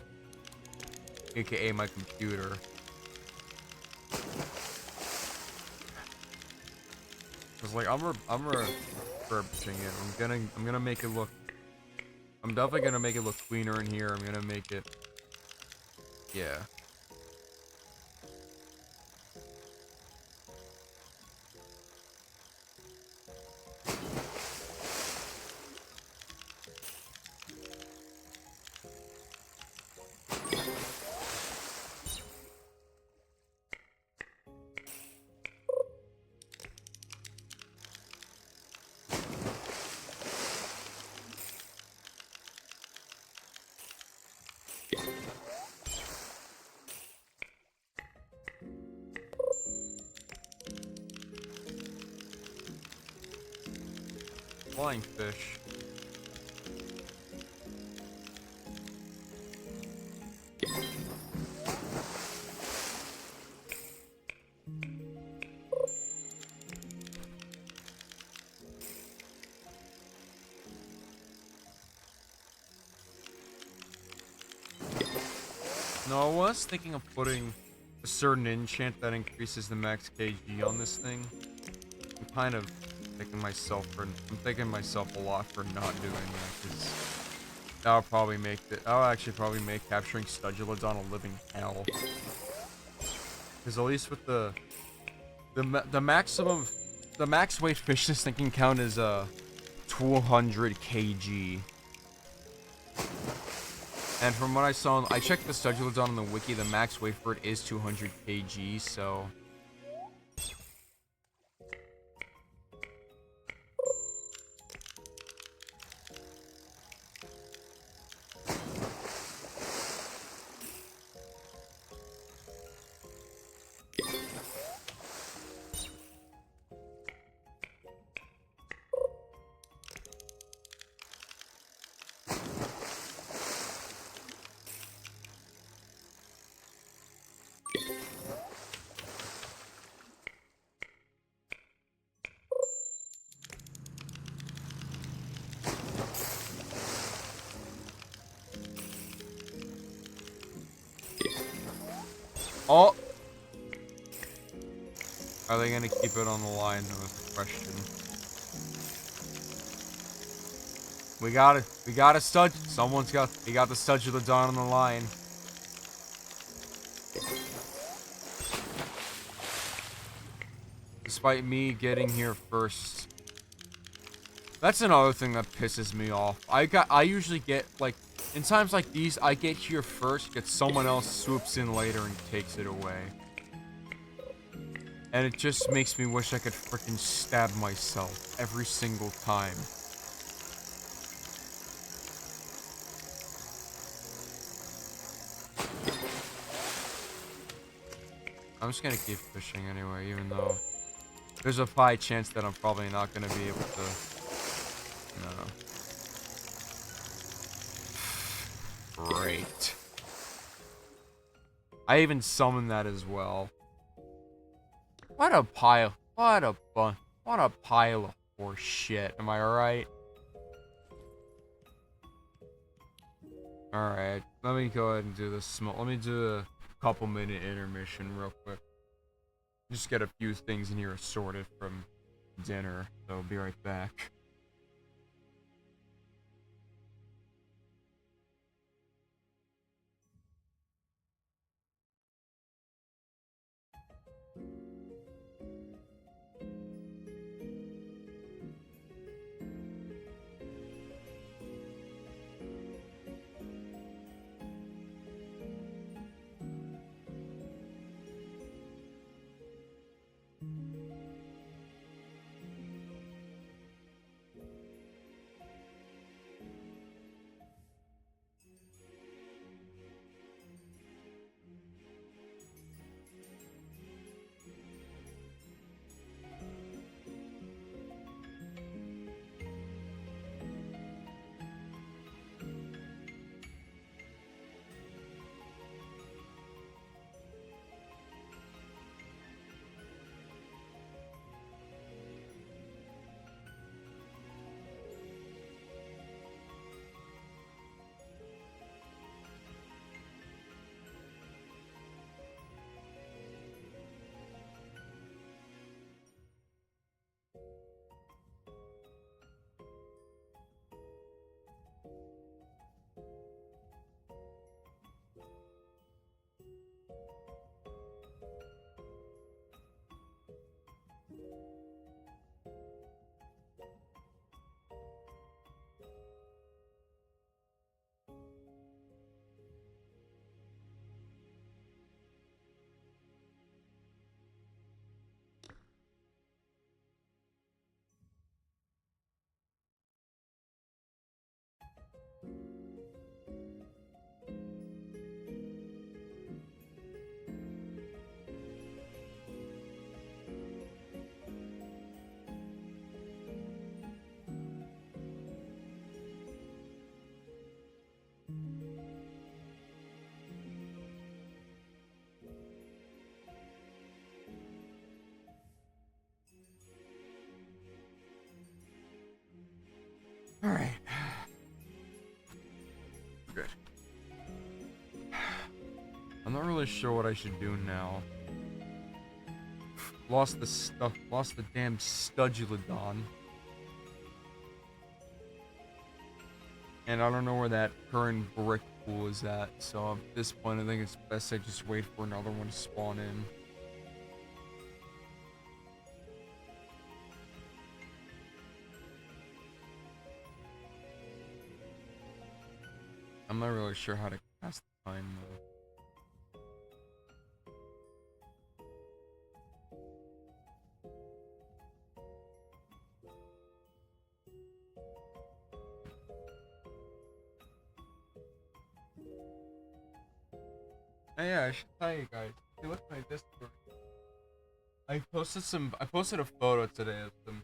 aka my computer. Cause like I'm refurbishing it. I'm gonna make it look. I'm definitely gonna make it look cleaner in here. I'm gonna make it. Yeah. flying fish. No, I was thinking of putting a certain enchant that increases the max KG on this thing. I'm kind of thanking myself a lot for not doing that, because that'll probably make that'll actually probably make capturing Studulodon a living hell. Because at least with the max weight fish this thing can count is 200 kg. And from what I saw, I checked the Studulodon on the wiki, the max weight for it is 200 kg, so... Oh! Are they gonna keep it on the line? That was the question. We got a stud. We got the Studulodon on the line. Despite me getting here first. That's another thing that pisses me off. I usually get, like, in times like these, I get here first, yet someone else swoops in later and takes it away. And it just makes me wish I could frickin' stab myself every single time. I'm just gonna keep fishing anyway, even though there's a high chance that I'm probably not gonna be able to... No. Great. I even summoned that as well. What a pile of horse shit, am I right? Alright, let me go ahead and do this let me do a couple-minute intermission real quick. Just get a few things in here sorted from dinner, so I'll be right back. Alright. Good. I'm not really sure what I should do now. Lost the damn Studulodon. And I don't know where that current brick pool is at, so at this point I think it's best I just wait for another one to spawn in. I'm not really sure how to cast the time though. Oh yeah, I should tell you guys. If you look at my Discord, I posted a photo today of some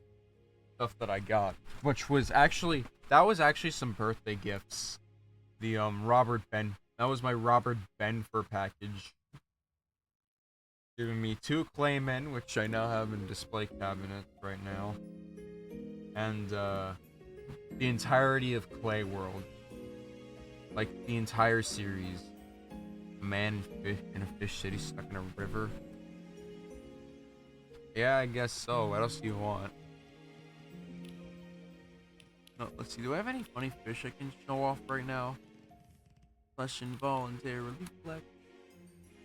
stuff that I got, which was actually some birthday gifts. The that was my Robert Benfer package. Giving me 2 Claymen, which I now have in display cabinet right now. And the entirety of Clay World. Like the entire series. A man in a fish city stuck in a river. Yeah, I guess so. What else do you want? No, let's see. Do I have any funny fish I can show off right now? Flesh involuntarily flex.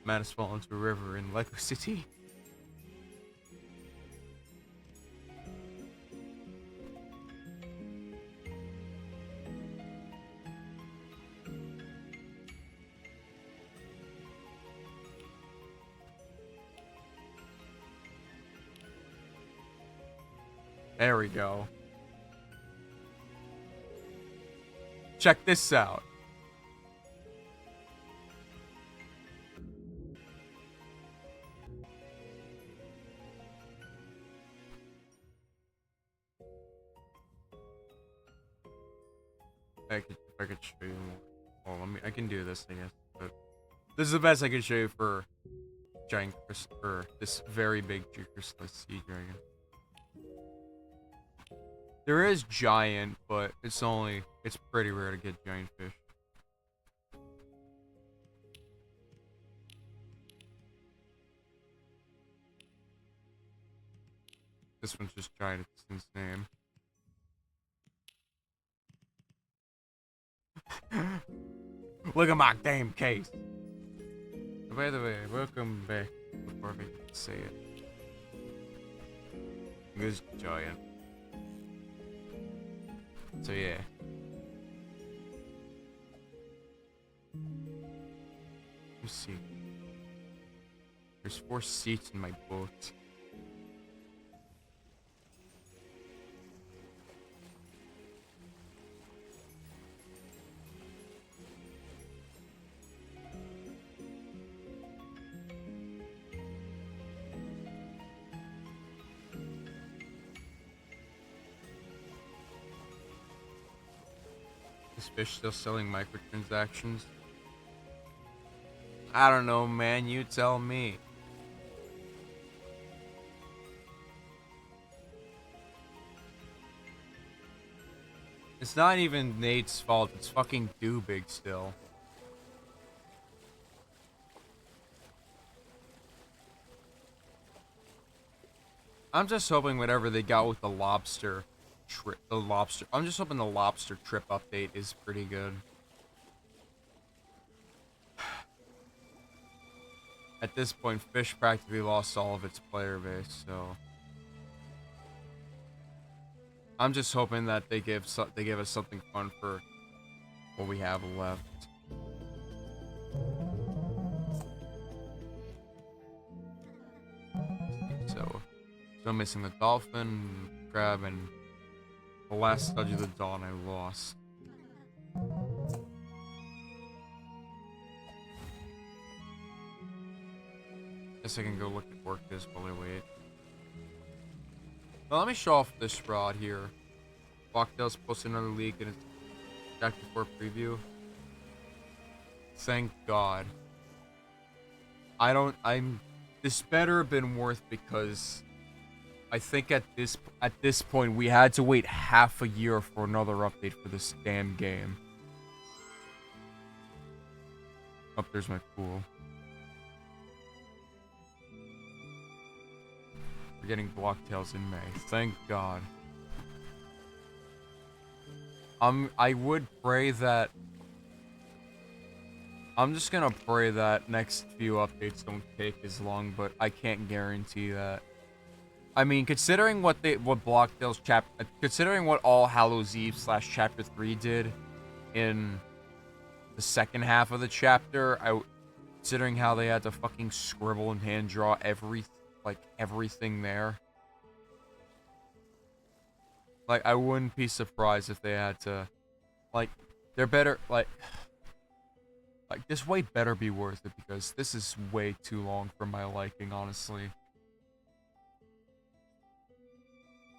Man has fallen into a river in Lego City. There we go. Check this out. If I could show you more. Well, I can do this, I guess. But this is the best I can show you for giant for this very big chrysalis sea dragon. There is giant, but it's pretty rare to get giant fish. This one's just giant, it's its name. Look at my damn case. By the way, welcome back. Before I can say it. This giant. So yeah. Let's see. There's 4 seats in my boat. Is fish still selling microtransactions? I don't know, man. You tell me. It's not even Nate's fault. It's fucking Big still. I'm just hoping whatever they got with the lobster trip, I'm just hoping the lobster trip update is pretty good. At this point, fish practically lost all of its player base, so I'm just hoping that they give us something fun for what we have left. So, still missing the dolphin, crab, and the last Study of the Dawn I lost. Guess I can go look at work this while I wait. Well, let me show off this rod here. Lockdale's posted another leak in its Jack before preview. Thank God. This better have been worth because I think at this point we had to wait half a year for another update for this damn game. Oh, there's my pool. We're getting Blocktails in May. Thank God. I would pray that... I'm just gonna pray that next few updates don't take as long, but I can't guarantee that. I mean, considering what Blocktails considering what All Hallows Eve / Chapter 3 did in the second half of the chapter, considering how they had to fucking scribble and hand draw everything there. Like, I wouldn't be surprised if they had to, like, they're better, like, this way better be worth it, because this is way too long for my liking, honestly.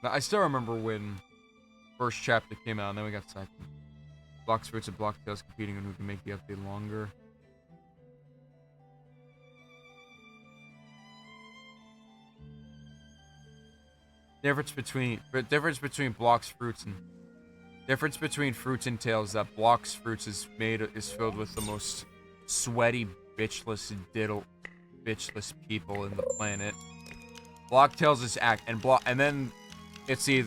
Now, I still remember when first chapter came out, and then we got second. Blox Fruits and Blocktails competing on who can make the update longer. Difference between Blox Fruits and Tails that Blox Fruits is filled with the most sweaty, bitchless people in the planet. Blocktails is and then it's a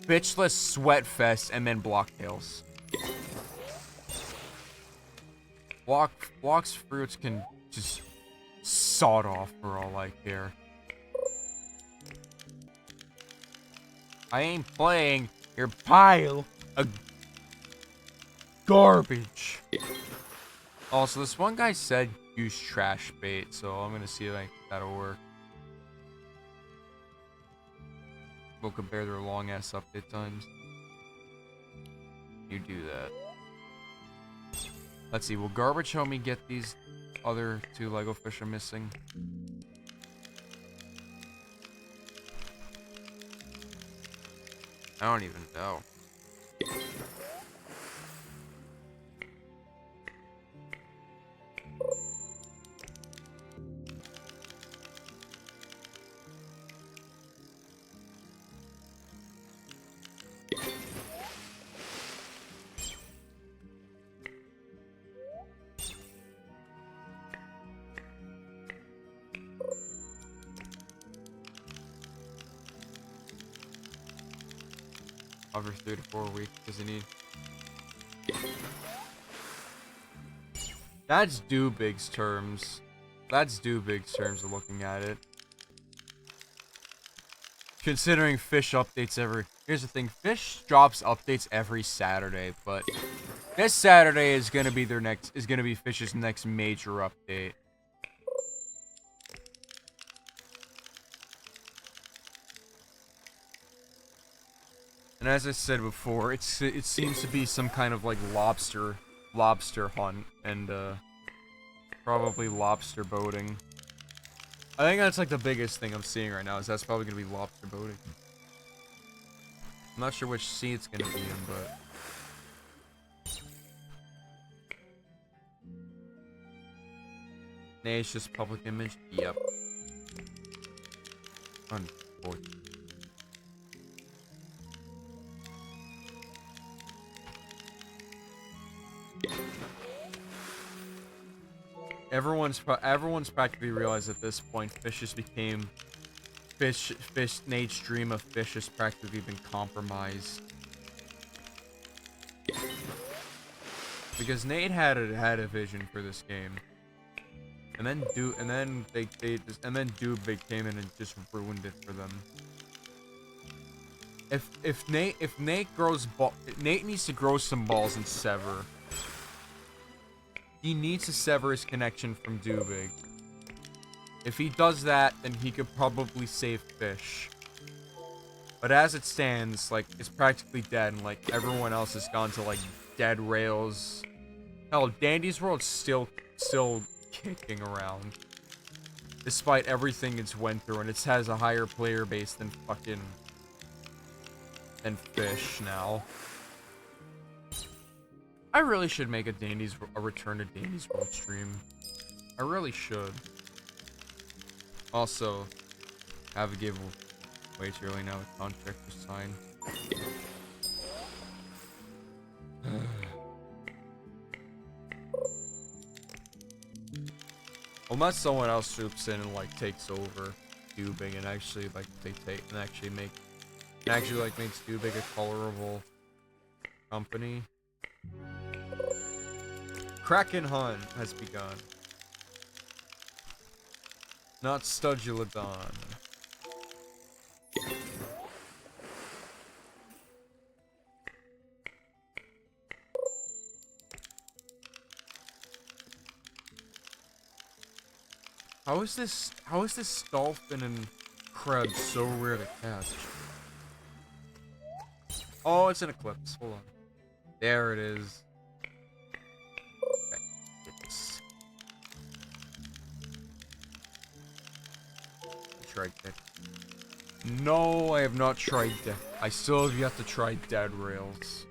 bitchless sweat fest, and then Blocktails. Blox Fruits can just sawed off for all I care. I ain't playing your pile of garbage. Also, this one guy said use trash bait, so I'm gonna see if that'll work. We'll compare their long ass update times. You do that. Let's see, will Garbage help me get these other 2 Lego fish are missing? I don't even know. Over 3 to 4 weeks, does he need? That's Doobig's terms. That's Doobig's terms of looking at it. Considering Fish updates here's the thing, Fish drops updates every Saturday, but this Saturday is gonna be Fish's next major update. And as I said before, it seems to be some kind of like lobster hunt and probably lobster boating. I think that's like the biggest thing I'm seeing right now, is that's probably gonna be lobster boating. I'm not sure which sea it's gonna be in, but nay, it's just public image. Yep. Unfortunately. Everyone's practically realized at this point Nate's dream of Fish has practically been compromised. Because Nate had a vision for this game. And then Doobig came in and just ruined it for them. If Nate needs to grow some balls and sever. He needs to sever his connection from Doobig. If he does that, then he could probably save Fish. But as it stands, like, it's practically dead, and like everyone else has gone to like dead rails. Hell, Dandy's World's still kicking around. Despite everything it's went through, and it has a higher player base than Fish now. I really should make a return to Dandy's World stream. I really should. Also, Have a give way too early now. The contract was signed. Unless someone else swoops in and like takes over tubing and actually like makes tubing a tolerable company. Kraken hunt has begun. Not Studulodon. How is this dolphin and crab so rare to catch? Oh, it's an eclipse. Hold on. There it is. It's... Tried deck. No, I have not tried deck. I still have yet to try dead rails.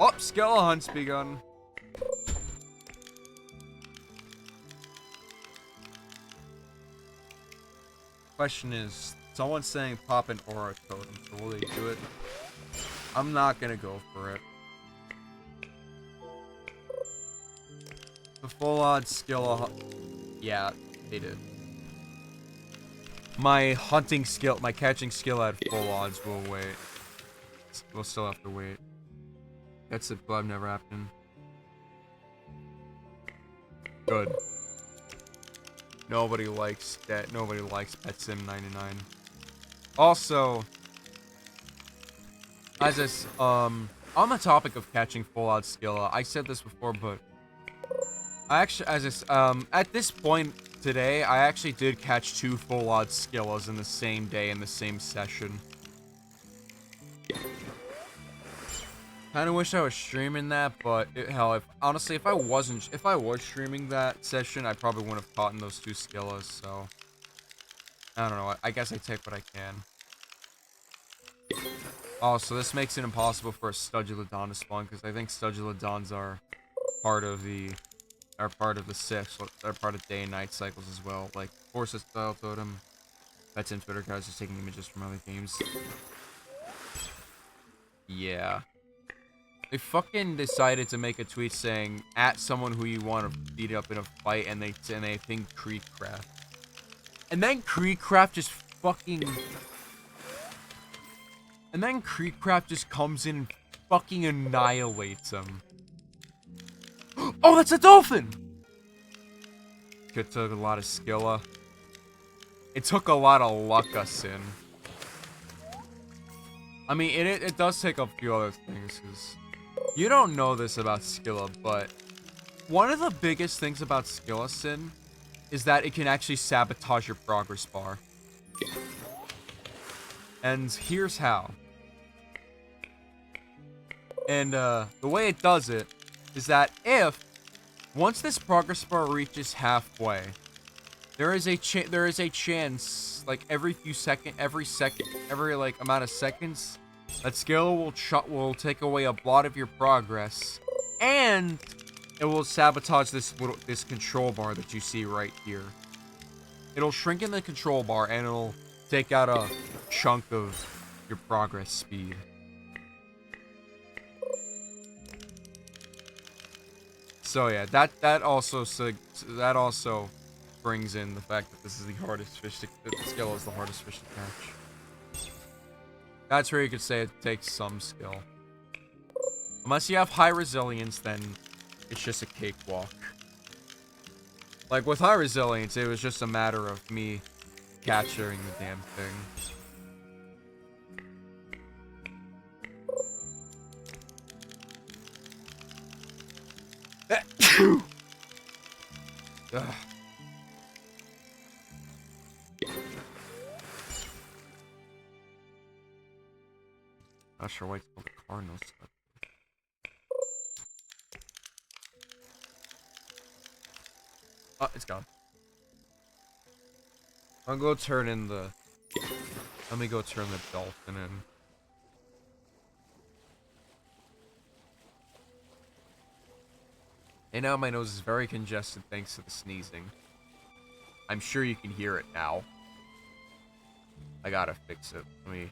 Oh, Skella hunt's begun. Question is, someone's saying pop an aura totem, so will they do it? I'm not gonna go for it. The full odd Skilla yeah, they did. My hunting skill, my catching skill at full odds will wait. We'll still have to wait. That's it, but never happened. Good. Nobody likes that. Nobody likes PetSim 99. Also, as this, on the topic of catching full out Skilla, I said this before, but I actually, at this point today, I actually did catch 2 full out Skillas in the same day in the same session. Kinda wish I was streaming that, but hell, honestly, if I was streaming that session, I probably wouldn't have caught in those 2 Skillas, so... I don't know, I guess I take what I can. Oh, so this makes it impossible for a Studulodon to spawn, because I think Studulodons are part of the 6, they're part of day and night cycles as well, like Forces Style Totem. That's in Twitter, guys, just taking images from other games. Yeah. They fucking decided to make a tweet saying, at someone who you want to beat up in a fight, and they think Creekcraft. And then Creekcraft just fucking... And then Creekcraft just comes in and fucking annihilates him. Oh, that's a dolphin! It took a lot of Skilla. It took a lot of Luckasin. I mean, it does take a few other things, because... You don't know this about Skilla, but one of the biggest things about Skillasin is that it can actually sabotage your progress bar. And here's how. And the way it does it is that once this progress bar reaches halfway, there is a chance, like every like amount of seconds, that Skilla will take away a lot of your progress, and it will sabotage this control bar that you see right here. It'll shrink in the control bar, and it'll take out a chunk of your progress speed. So yeah, that also brings in the fact that this is the hardest fish that Skilla is the hardest fish to catch. That's where you could say it takes some skill. Unless you have high resilience, then it's just a cakewalk. Like, with high resilience, it was just a matter of me capturing the damn thing. Ugh. Not sure why it's called the Cardinal Star. Oh, it's gone. I'll go turn in the... Let me go turn the dolphin in. And now my nose is very congested thanks to the sneezing. I'm sure you can hear it now. I gotta fix it. Let me...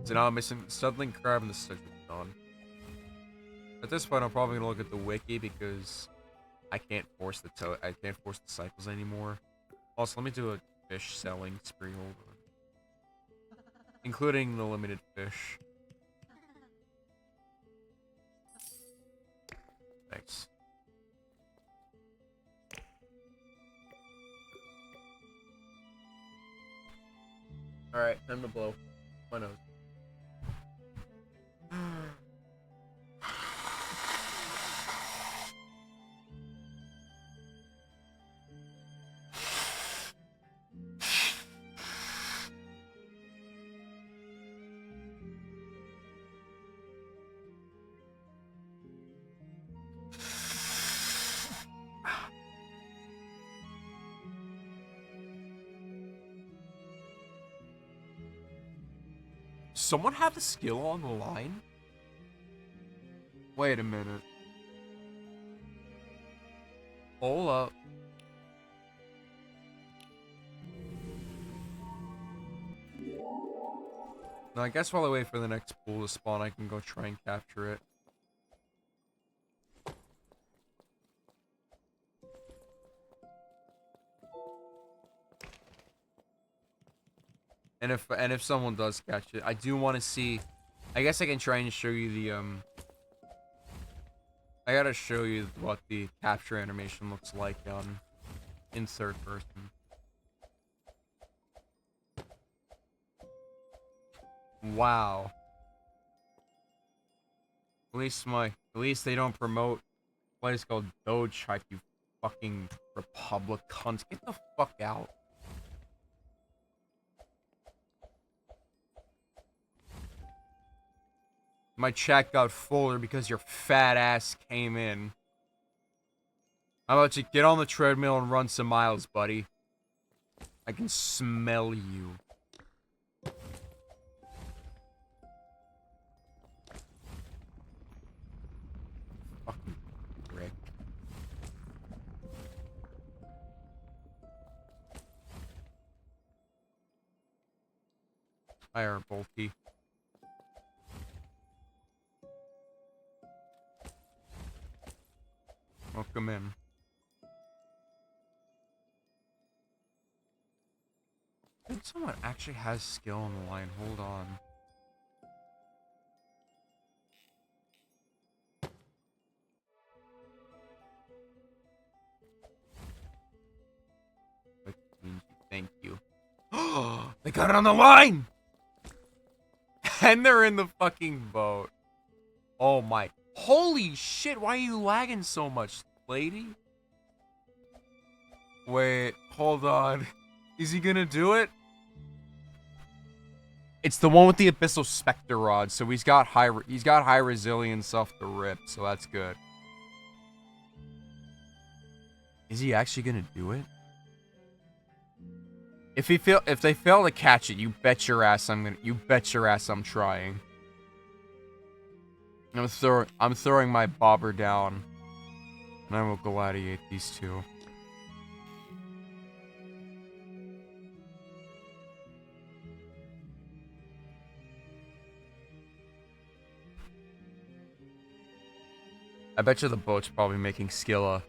So now I'm missing Studling Crab and the Citrus on. At this point, I'm probably gonna look at the wiki because I can't force the cycles anymore. Also, let me do a fish selling spree. Hold on. Including the limited fish. Thanks. Alright, time to blow my nose. Someone have the skill on the line? Wait a minute. Hold up. Now, I guess while I wait for the next pool to spawn, I can go try and capture it. And if someone does catch it, I do want to see. I guess I can try and show you the I gotta show you what the capture animation looks like in third person. Wow. At least they don't promote what is called Doge hype, you fucking Republic cunts. Get the fuck out. My chat got fuller because your fat ass came in. How about you get on the treadmill and run some miles, buddy? I can smell you. Fucking prick. Fire, Bolty. Welcome in. I think someone actually has skill on the line. Hold on. Thank you. They got it on the line! And they're in the fucking boat. Oh my. Holy shit, why are you lagging so much, lady? Wait, hold on. Is he gonna do it? It's the one with the Abyssal Spectre Rod, so he's got high resilience off the rip, so that's good. Is he actually gonna do it? If they fail to catch it, you bet your ass I'm trying. I'm throwing my bobber down. And I will gladiate these two. I bet you the boat's probably making skill a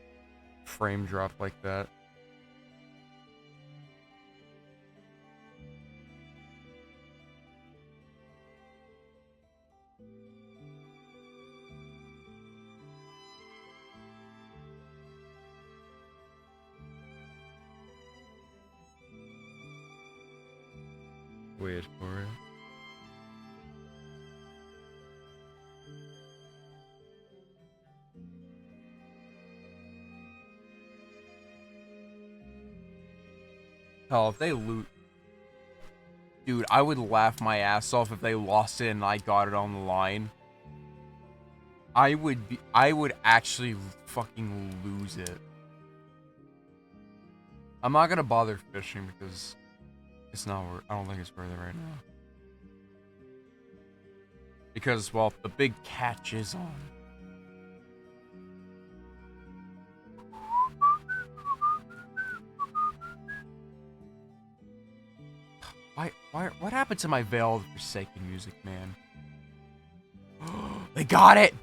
frame drop like that. Wait for it. Hell, if they loot... Dude, I would laugh my ass off if they lost it and I got it on the line. I would actually fucking lose it. I'm not gonna bother fishing because it's not worth, I don't think it's worth it right now. Because, well, the big catch is on. What happened to my Veil of Forsaken music, man? They got it!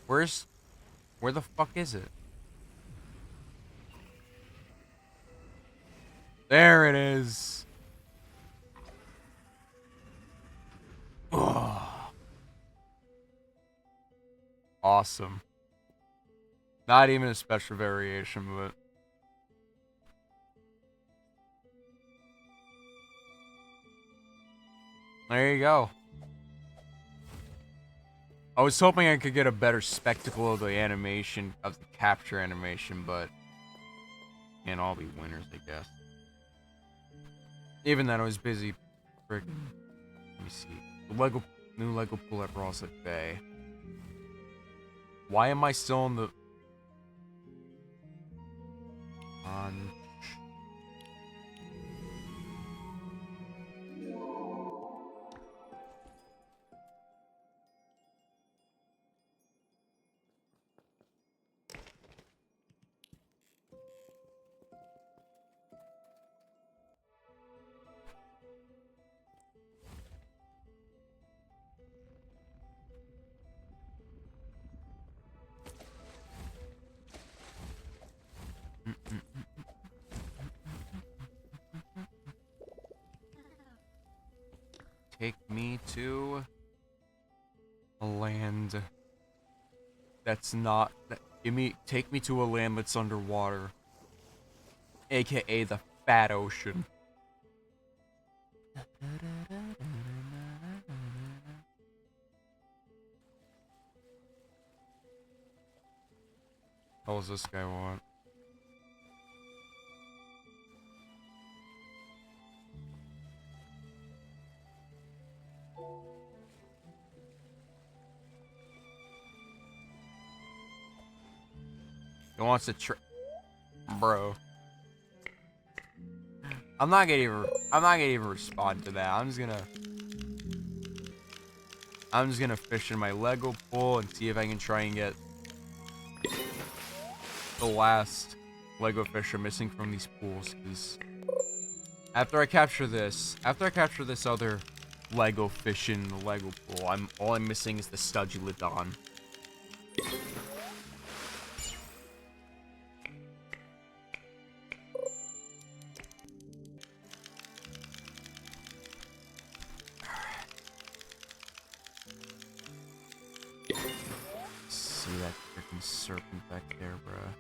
Where the fuck is it? There it is. Ugh. Awesome. Not even a special variation, but... There you go. I was hoping I could get a better spectacle of the animation, of the capture animation, but... Can't all be winners, I guess. Even then, I was busy freaking... Let me see. The new Lego pool at Broslet Bay. Why am I still in the... Take me to a land that's not... Take me to a land that's underwater. AKA the Fat Ocean. What does this guy want? He wants to bro. I'm not gonna even respond to that. I'm just gonna fish in my Lego pool and see if I can try and get the last Lego fish I'm missing from these pools, because after I capture this other Lego fish in the Lego pool, all I'm missing is the Studulodon. See that freaking serpent back there, bruh.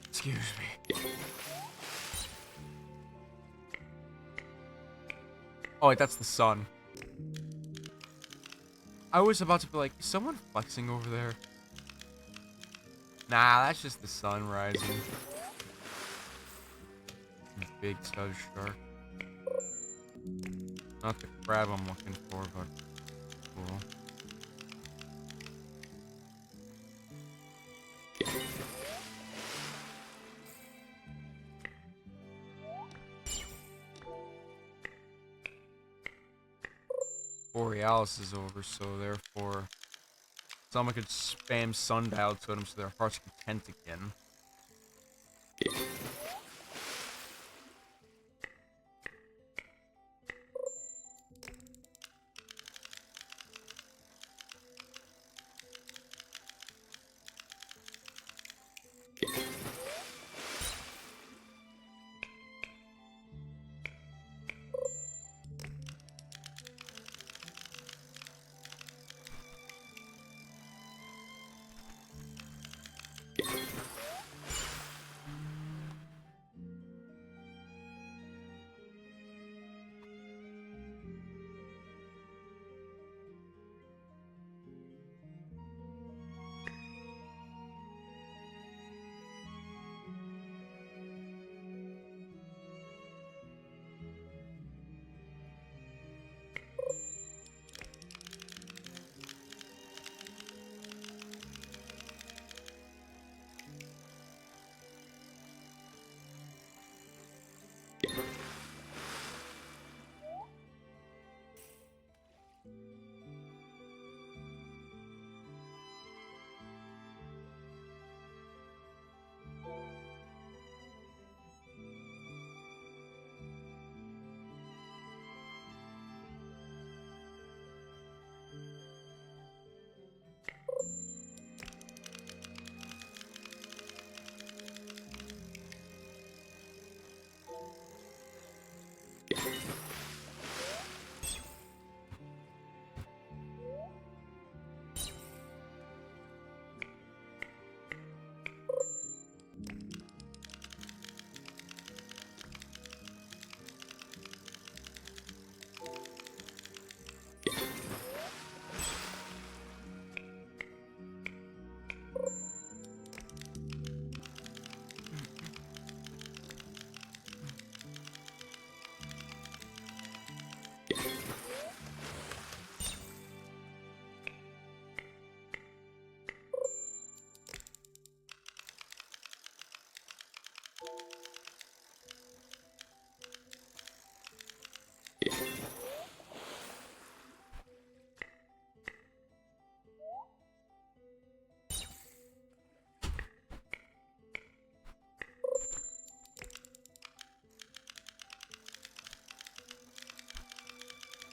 Excuse me. Oh wait, that's the sun. I was about to be like, is someone flexing over there? Nah, that's just the sun rising. Big stud shark. Not the crab I'm looking for, but cool. Borealis is over, so therefore someone could spam sundial to them so their heart's content again.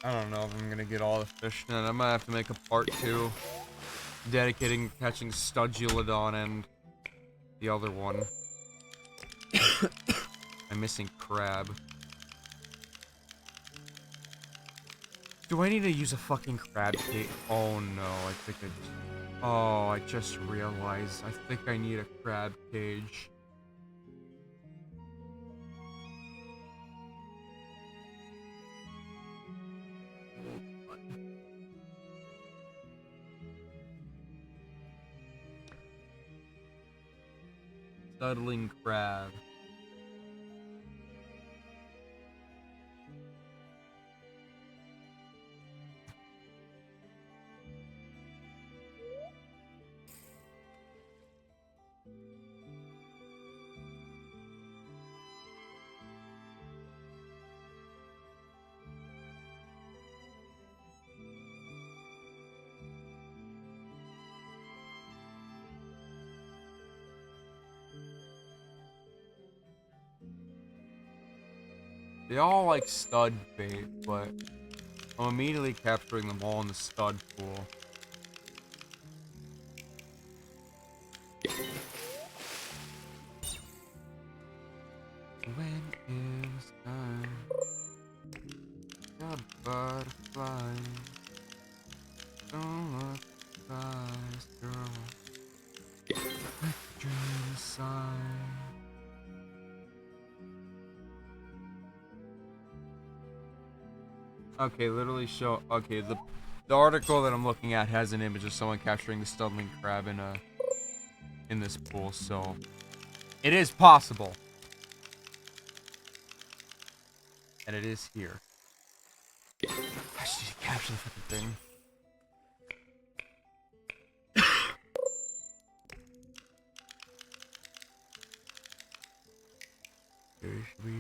I don't know if I'm gonna get all the fish in. I might have to make a part 2 dedicating catching Studulodon and the other one. I'm missing crab. Do I need to use a fucking crab cage? Oh no, I think oh, I just realized. I think I need a crab cage. Studdling crab. They all like stud bait, but I'm immediately capturing them all in the stud pool. When is time? The butterfly. Don't look eyes, girl. Let the dream inside. Okay, literally show. Okay, the article that I'm looking at has an image of someone capturing the studling crab in this pool, so it is possible, and it is here. I just need to capture the fucking thing. Here should we?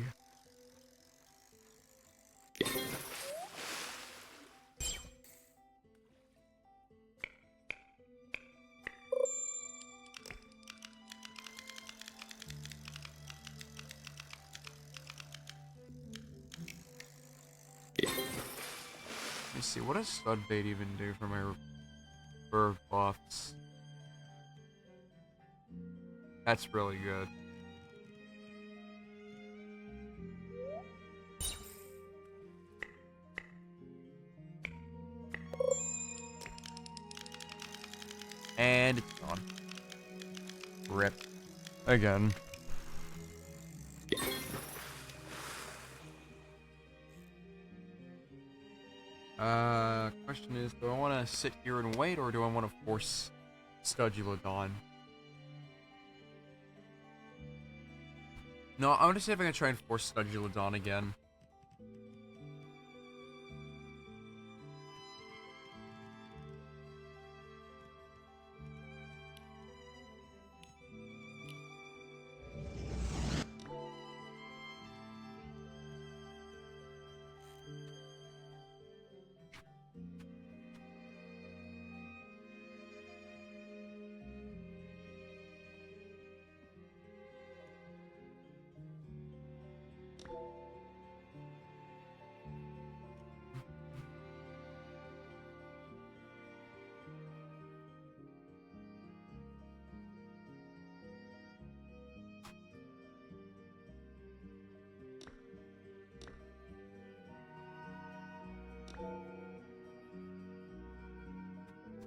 Let me see, what does stud bait even do for my bird buffs? That's really good. And it's gone. Rip. Again. Question is, do I want to sit here and wait, or do I want to force Studulodon? No, I'm gonna see if I can try and force Studulodon again.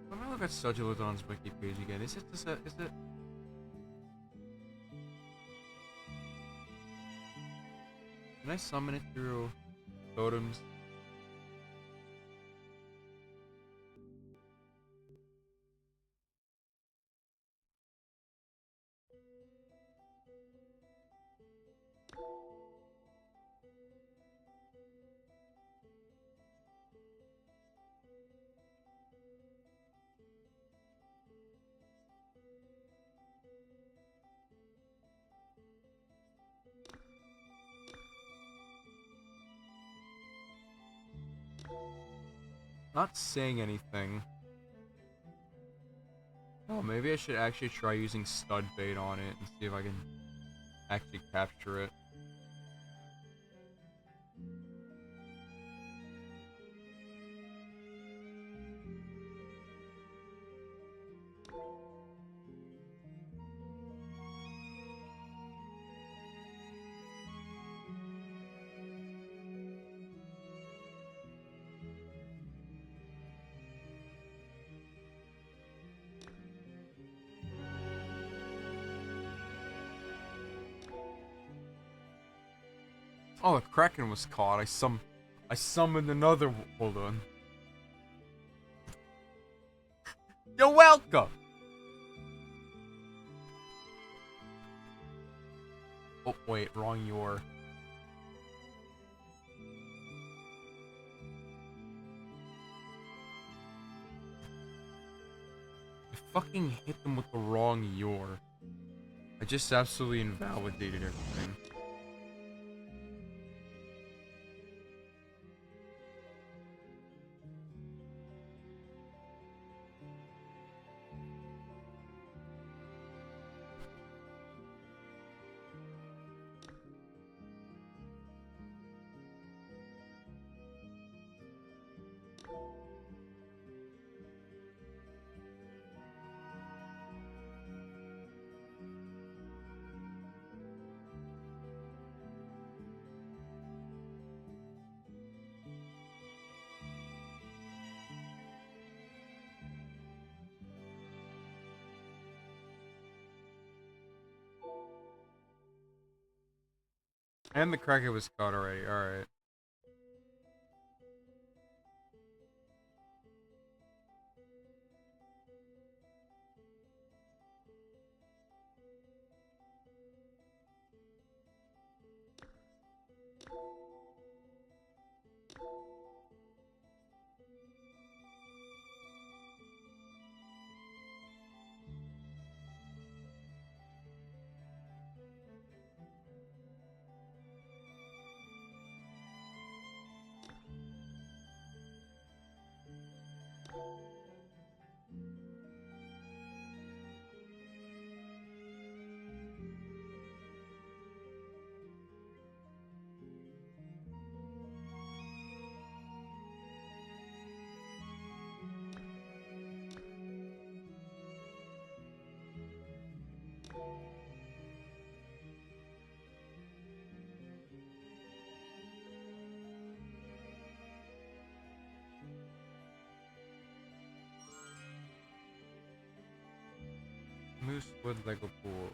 Let me look at Studulodon's wiki page again. Is it? Can I summon it through totems? Not saying anything. Oh, maybe I should actually try using stud bait on it and see if I can actually capture it. Oh, the Kraken was caught. I summoned another. Hold on. You're welcome. Oh wait, wrong your. I fucking hit them with the wrong your. I just absolutely invalidated everything. And the Kraken was caught already. Alright. Moose wood like a pool.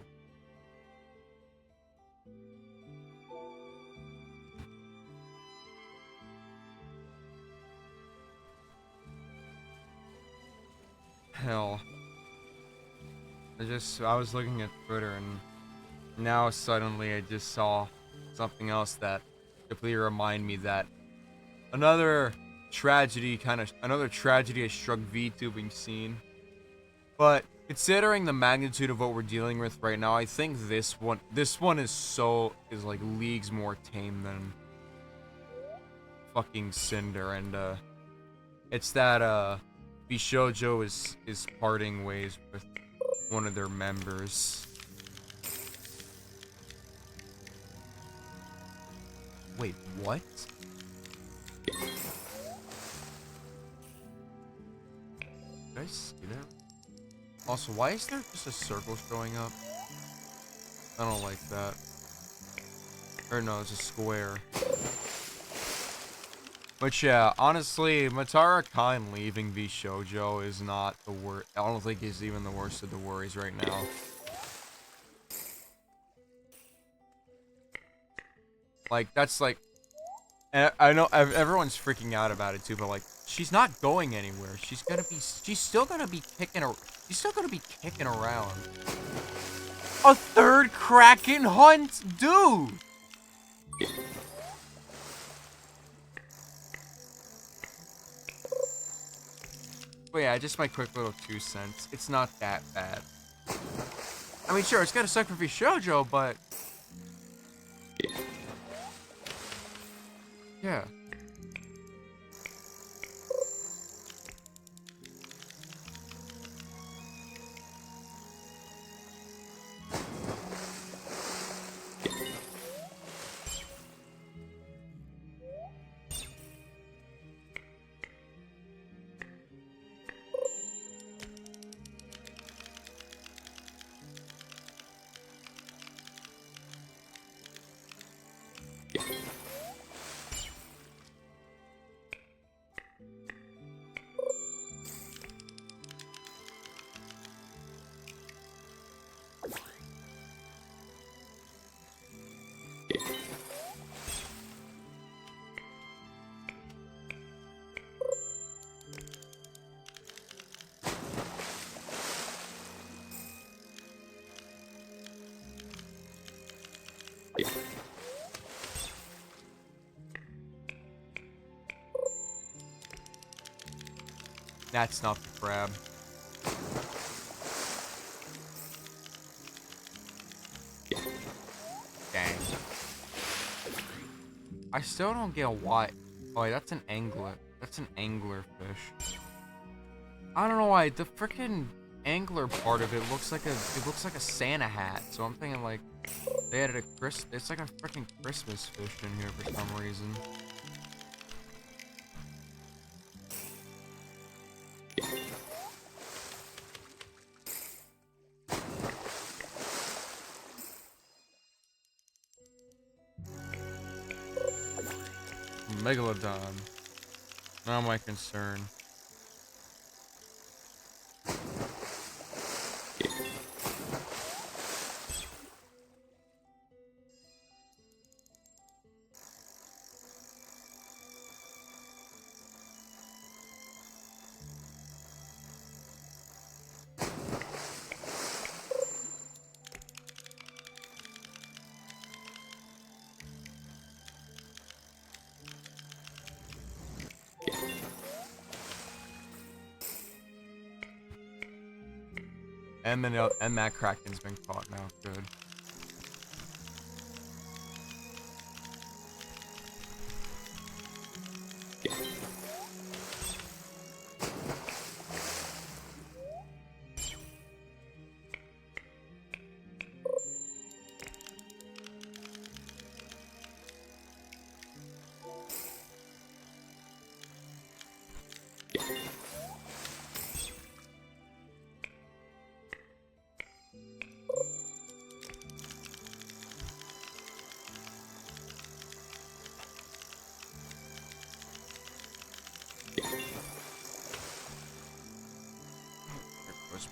Hell. I was looking at Twitter and now suddenly I just saw something else that completely reminded me that another tragedy has struck VTubing scene. But considering the magnitude of what we're dealing with right now, I think this one is like leagues more tame than fucking Cinder, and it's that Bishojo is parting ways with one of their members. Wait, what? Did I see that? Also, why is there just a circle showing up? I don't like that. Or no, it's a square. But yeah, honestly, Matara Khan leaving V Shoujo is not the worst. I don't think he's even the worst of the worries right now. Like, that's like... I know everyone's freaking out about it too, but like, she's not going anywhere. She's still gonna be kicking around. A third Kraken hunt? Dude! But yeah, just my quick little 2 cents. It's not that bad. I mean, sure, it's gotta suck for Shoujo, but... yeah. That's not the crab. Dang. I still don't get why. Oh, wait, that's an angler. That's an angler fish. I don't know why the freaking angler part of it looks like a Santa hat. So I'm thinking like they added it's like a freaking Christmas fish in here for some reason. Megalodon. Not my concern. And that Kraken's been caught now. Good.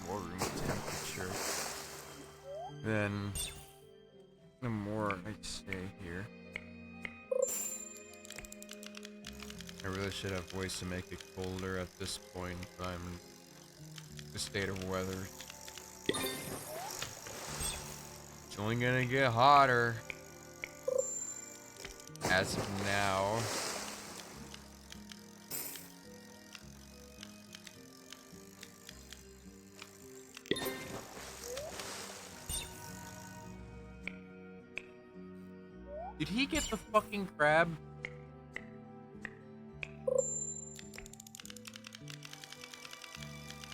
More room temperature, then the more I stay here. I really should have ways to make it colder at this point in time in the state of weather. It's only gonna get hotter as of now. Did he get the fucking crab?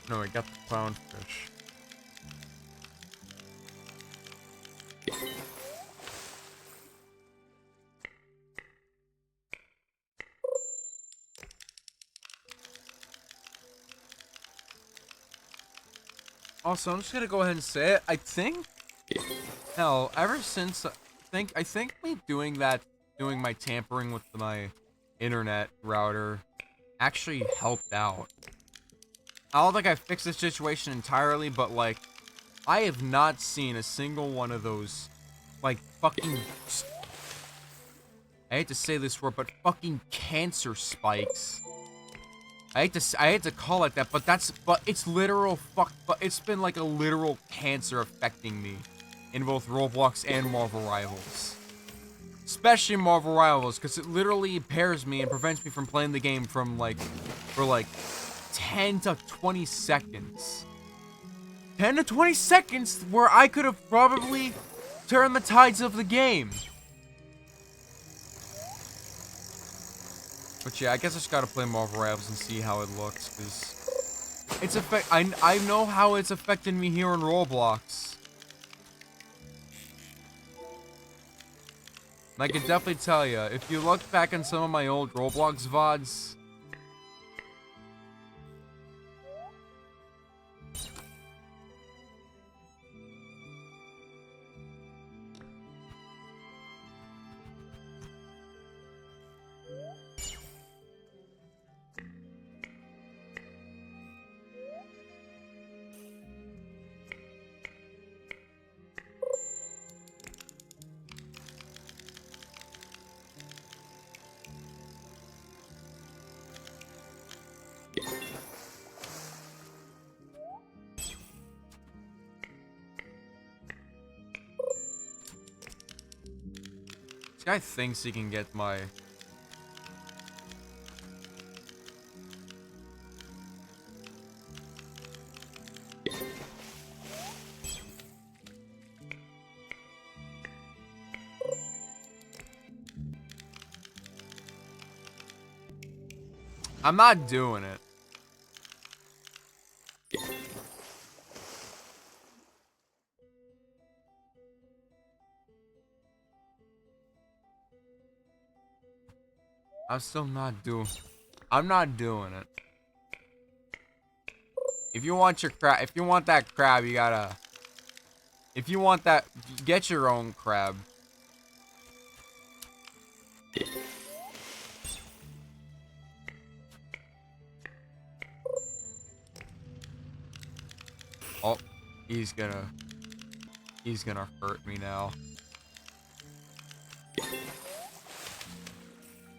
No, I got the clownfish. Also, I'm just gonna go ahead and say it. I think, hell, ever since I think me doing my tampering with my internet router actually helped out. I don't think I fixed the situation entirely, but like, I have not seen a single one of those, like, fucking, I hate to say this word, but fucking cancer spikes. I hate to call it that, but it's literal but it's been like a literal cancer affecting me in both Roblox and Marvel Rivals. Especially Marvel Rivals, because it literally impairs me and prevents me from playing the game for like 10 to 20 seconds. 10 to 20 seconds where I could have probably turned the tides of the game. But yeah, I guess I just gotta play Marvel Rivals and see how it looks, because I know how it's affecting me here in Roblox. And I can definitely tell you, if you look back in some of my old Roblox VODs, this guy thinks he can get my... I'm not doing it. I'm not doing it. If you want your crab, if you want that crab, you gotta. If you want that, get your own crab. Oh, he's gonna hurt me now.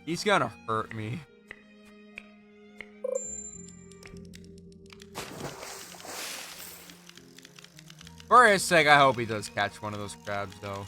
He's gonna hurt me. For his sake, I hope he does catch one of those crabs, though.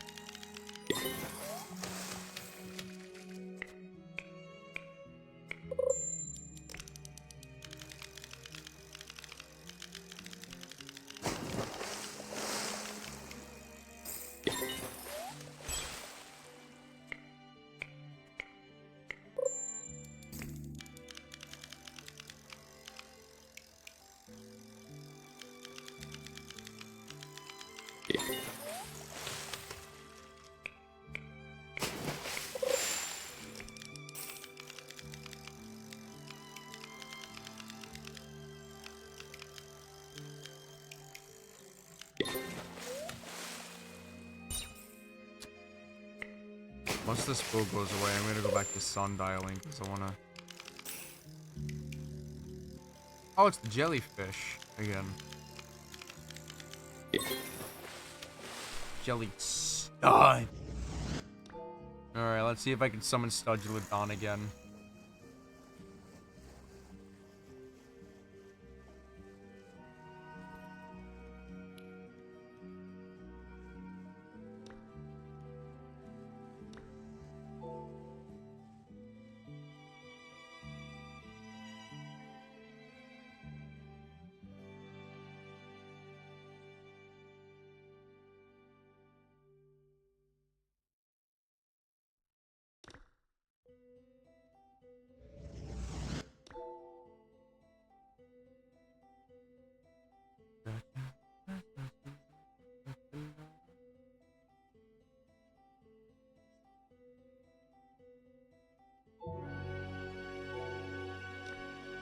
Once this food goes away, I'm gonna go back to sundialing because I wanna. Oh, it's the jellyfish again. Jelly stud. Alright, let's see if I can summon Studulodon again.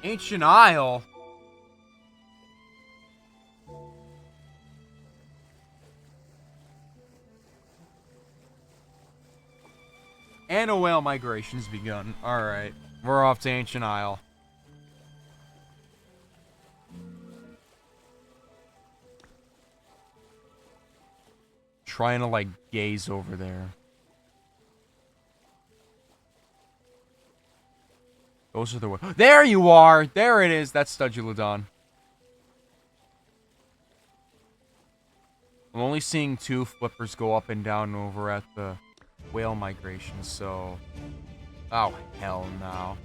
Ancient Isle? And a whale migration's begun. Alright, we're off to Ancient Isle. Trying to, like, gaze over there. Those are the ones. There you are! There it is! That's Studulodon. I'm only seeing 2 flippers go up and down over at the whale migration, so... Oh, hell no.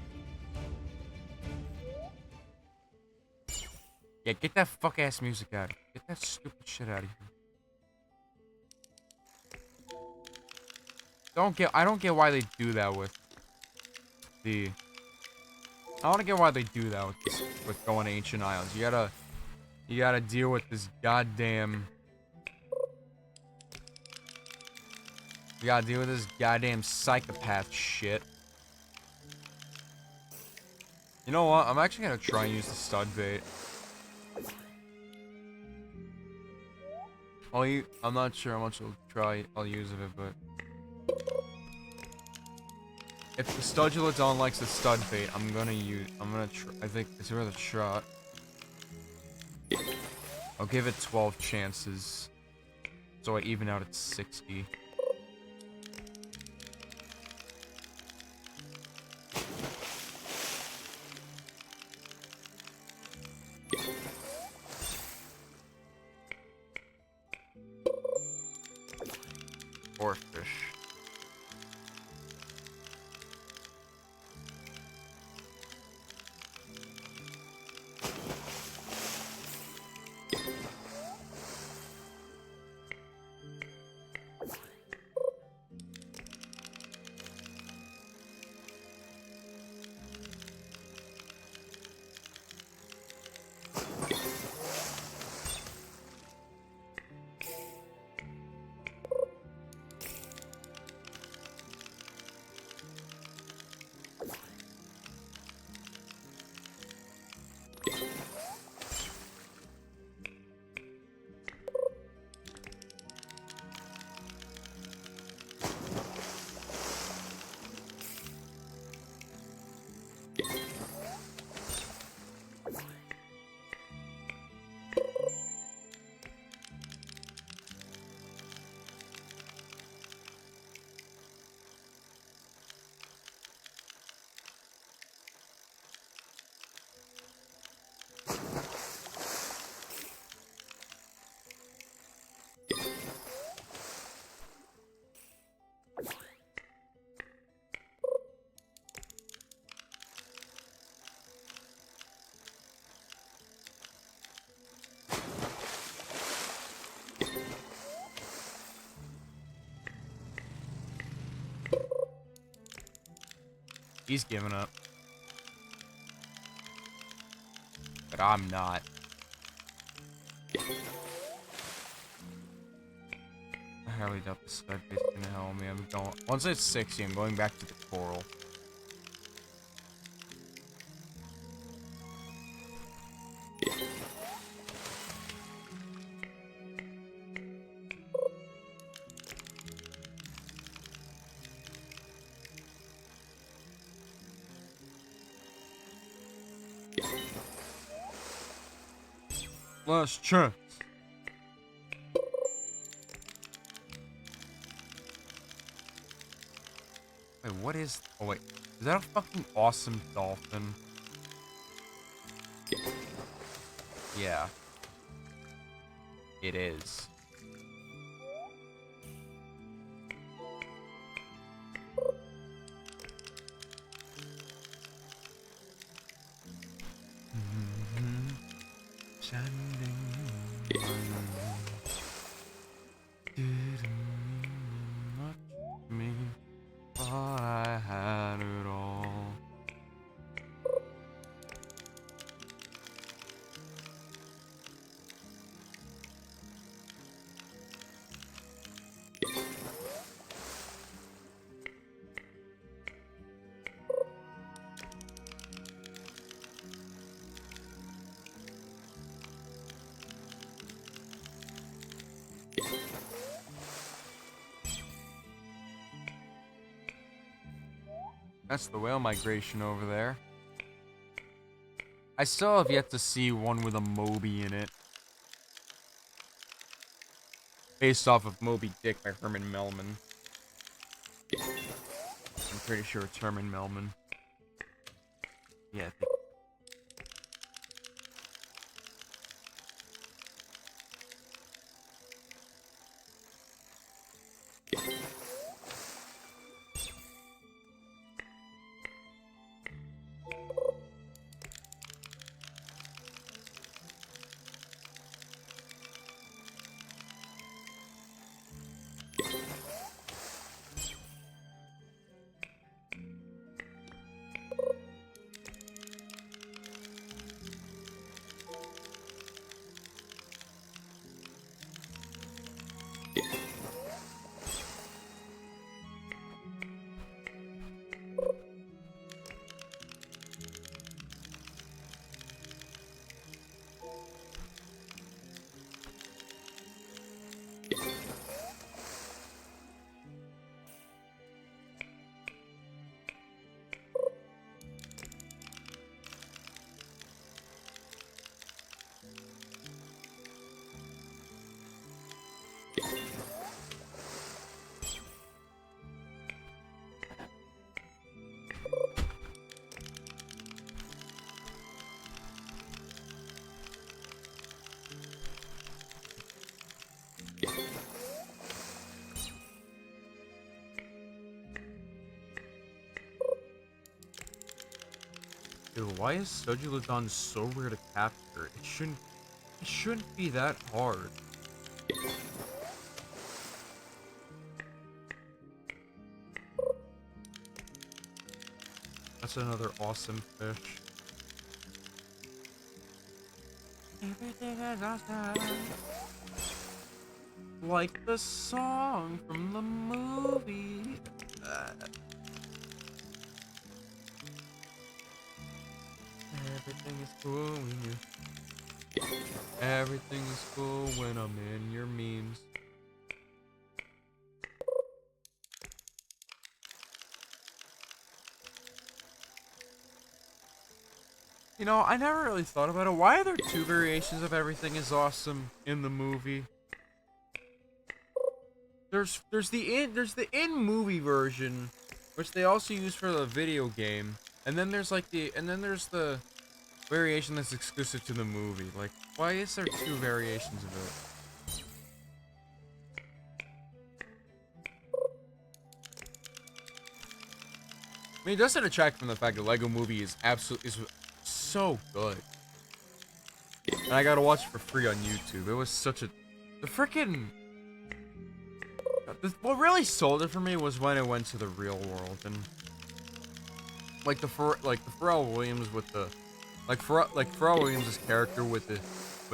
Yeah, get that fuck-ass music out of here. Get that stupid shit out of here. I don't get why they do that with the... I don't get why they do that with going to Ancient Isles. You gotta deal with this goddamn... You gotta deal with this goddamn psychopath shit. You know what? I'm actually gonna try and use the stud bait. I'm not sure how much I'll use of it, but... If the Studulodon likes the stud bait, I think it's worth a shot. I'll give it 12 chances. So I even out at 60. Or fish. He's giving up. But I'm not. I highly doubt this side base is gonna help me. I'm going. Once it's 60, I'm going back to the coral. Last chance. Wait, what is... Oh, wait. Is that a fucking awesome dolphin? Yeah. It is. That's the whale migration over there. I still have yet to see one with a Moby in it. Based off of Moby Dick by Herman Melman. I'm pretty sure it's Herman Melman. Yeah, I think. Dude, why is Sojulodon so rare to capture? It shouldn't be that hard. That's another awesome fish. Everything is awesome. Like the song from the movie. Everything is cool when you. Everything is cool when I'm in your memes. You know, I never really thought about it. Why are there two variations of Everything is Awesome in the movie? There's the in movie version, which they also use for the video game, and then there's the variation that's exclusive to the movie. Like, why is there two variations of it? I mean, it doesn't detract from the fact that Lego Movie is so good. And I gotta watch it for free on YouTube. It was such a... The frickin'... What really sold it for me was when it went to the real world, and... the Pharrell Williams with the Pharrell Williams' character with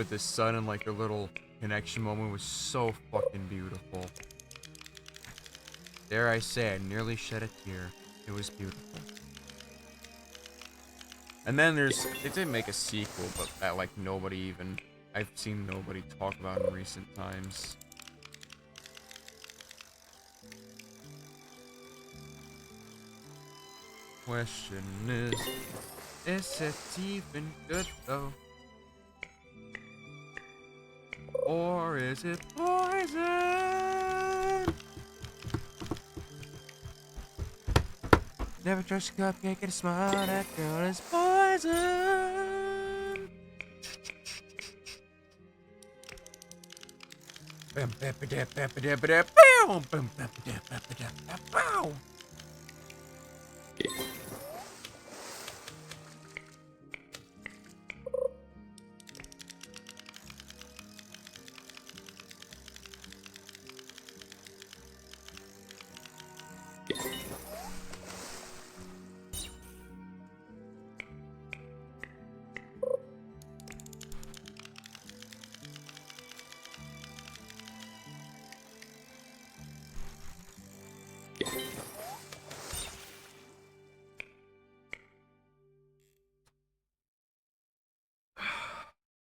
his son and like their little connection moment was so fucking beautiful. Dare I say, I nearly shed a tear. It was beautiful. And then they did make a sequel, but that like I've seen nobody talk about in recent times. Question is it even good though? Or is it poison? Never trust a cupcake and a smile, that girl is poison.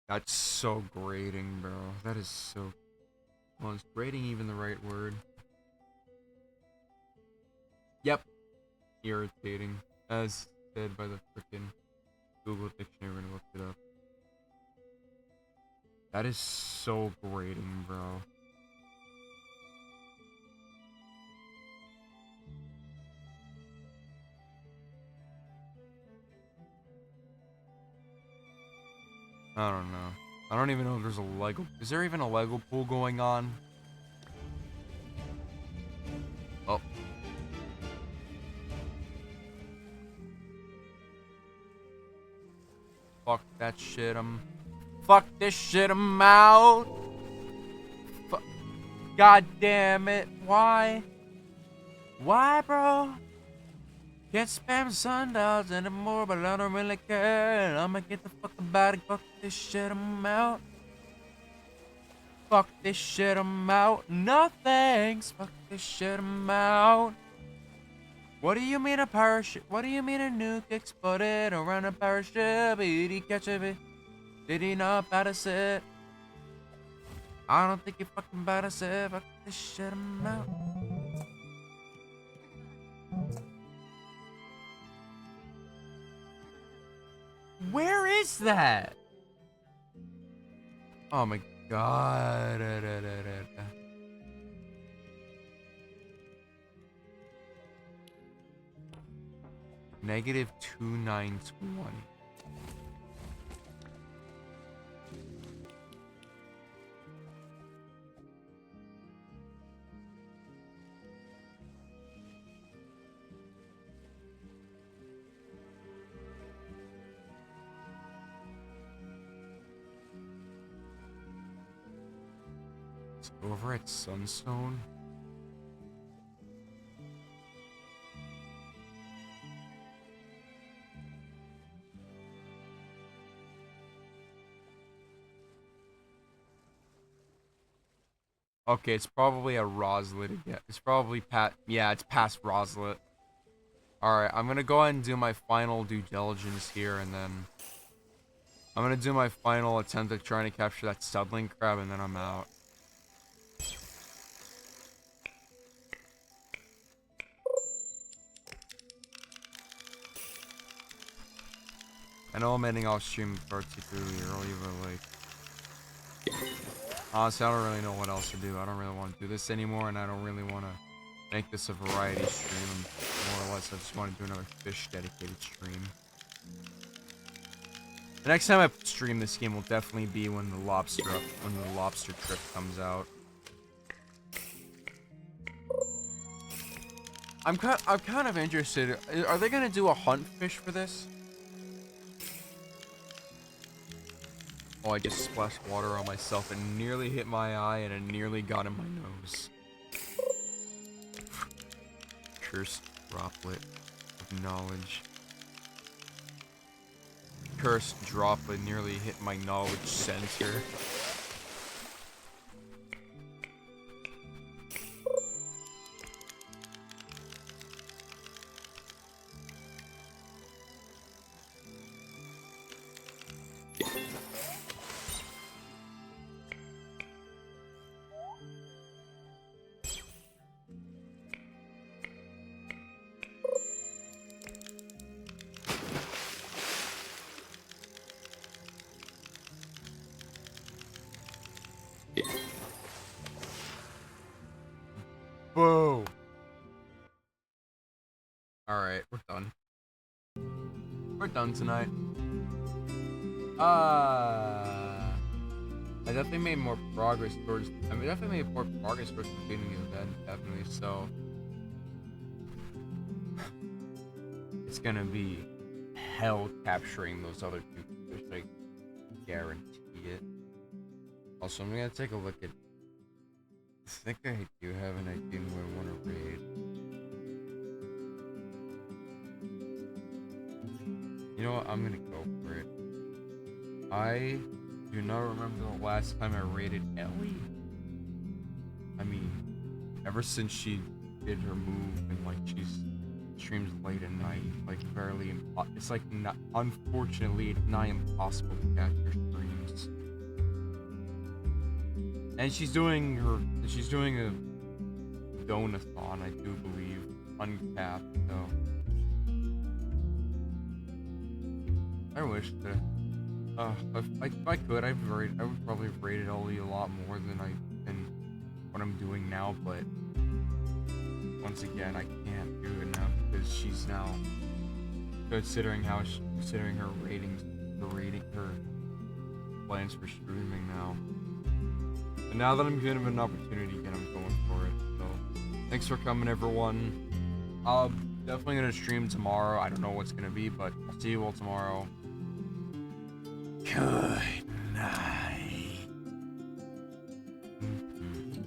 That's so grating, bro. That is so... Well, is grating even the right word? Yep. Irritating. As said by the frickin' Google Dictionary when I looked it up. That is so grating, bro. I don't know. I don't even know if there's a Lego... Is there even a Lego pool going on? Oh. Fuck that shit, Fuck this shit, I'm out! God damn it, why? Why, bro? Can't spam sundials anymore, but I don't really care. I'ma get the fuck about it. Fuck this shit, I'm out. Fuck this shit, I'm out. No thanks. Fuck this shit, I'm out. What do you mean a parachute? What do you mean a nuke exploded around a parachute? Did he catch it? Did he not pass it? I don't think you fucking pass it. Fuck this shit, I'm out. Where is that? Oh my god. Negative 2920. Over at Sunstone? Okay, it's probably a Roslet again. It's probably yeah, it's past Roslet. Alright, I'm gonna go ahead and do my final due diligence here, and then I'm gonna do my final attempt at trying to capture that Studling crab, and then I'm out. I know I'm ending off stream particularly early, but like, honestly, I don't really know what else to do. I don't really want to do this anymore, and I don't really want to make this a variety stream. More or less, I just want to do another fish dedicated stream. The next time I stream this game will definitely be when the lobster trip comes out. I'm kind of interested. Are they gonna do a hunt fish for this? Oh, I just splashed water on myself and nearly hit my eye, and it nearly got in my nose. Cursed droplet of knowledge. cursed droplet nearly hit my knowledge center. Whoa. Alright, we're done. We're done tonight. I definitely made more progress towards. Definitely made more progress towards completing the event, definitely. So it's gonna be hell capturing those other two fish. I guarantee it. Also, I'm gonna take a look at. I think I do have an idea who I want to raid. You know what? I'm gonna go for it. I do not remember the last time I raided Ellie. I mean, ever since she did her move and like she's streams late at night, like it's like not, unfortunately it's nigh impossible to catch her streams. And she's doing a donathon, I do believe, uncapped, so I wish that if I could, I would probably have rated Ellie a lot more than what I'm doing now, but once again, I can't do it now because she's now considering her ratings, her plans for streaming now. And now that I'm given an opportunity again, I'm going for it. So, thanks for coming, everyone. I'm definitely gonna stream tomorrow. I don't know what's gonna be, but I'll see you all tomorrow. Good night. Mm-hmm.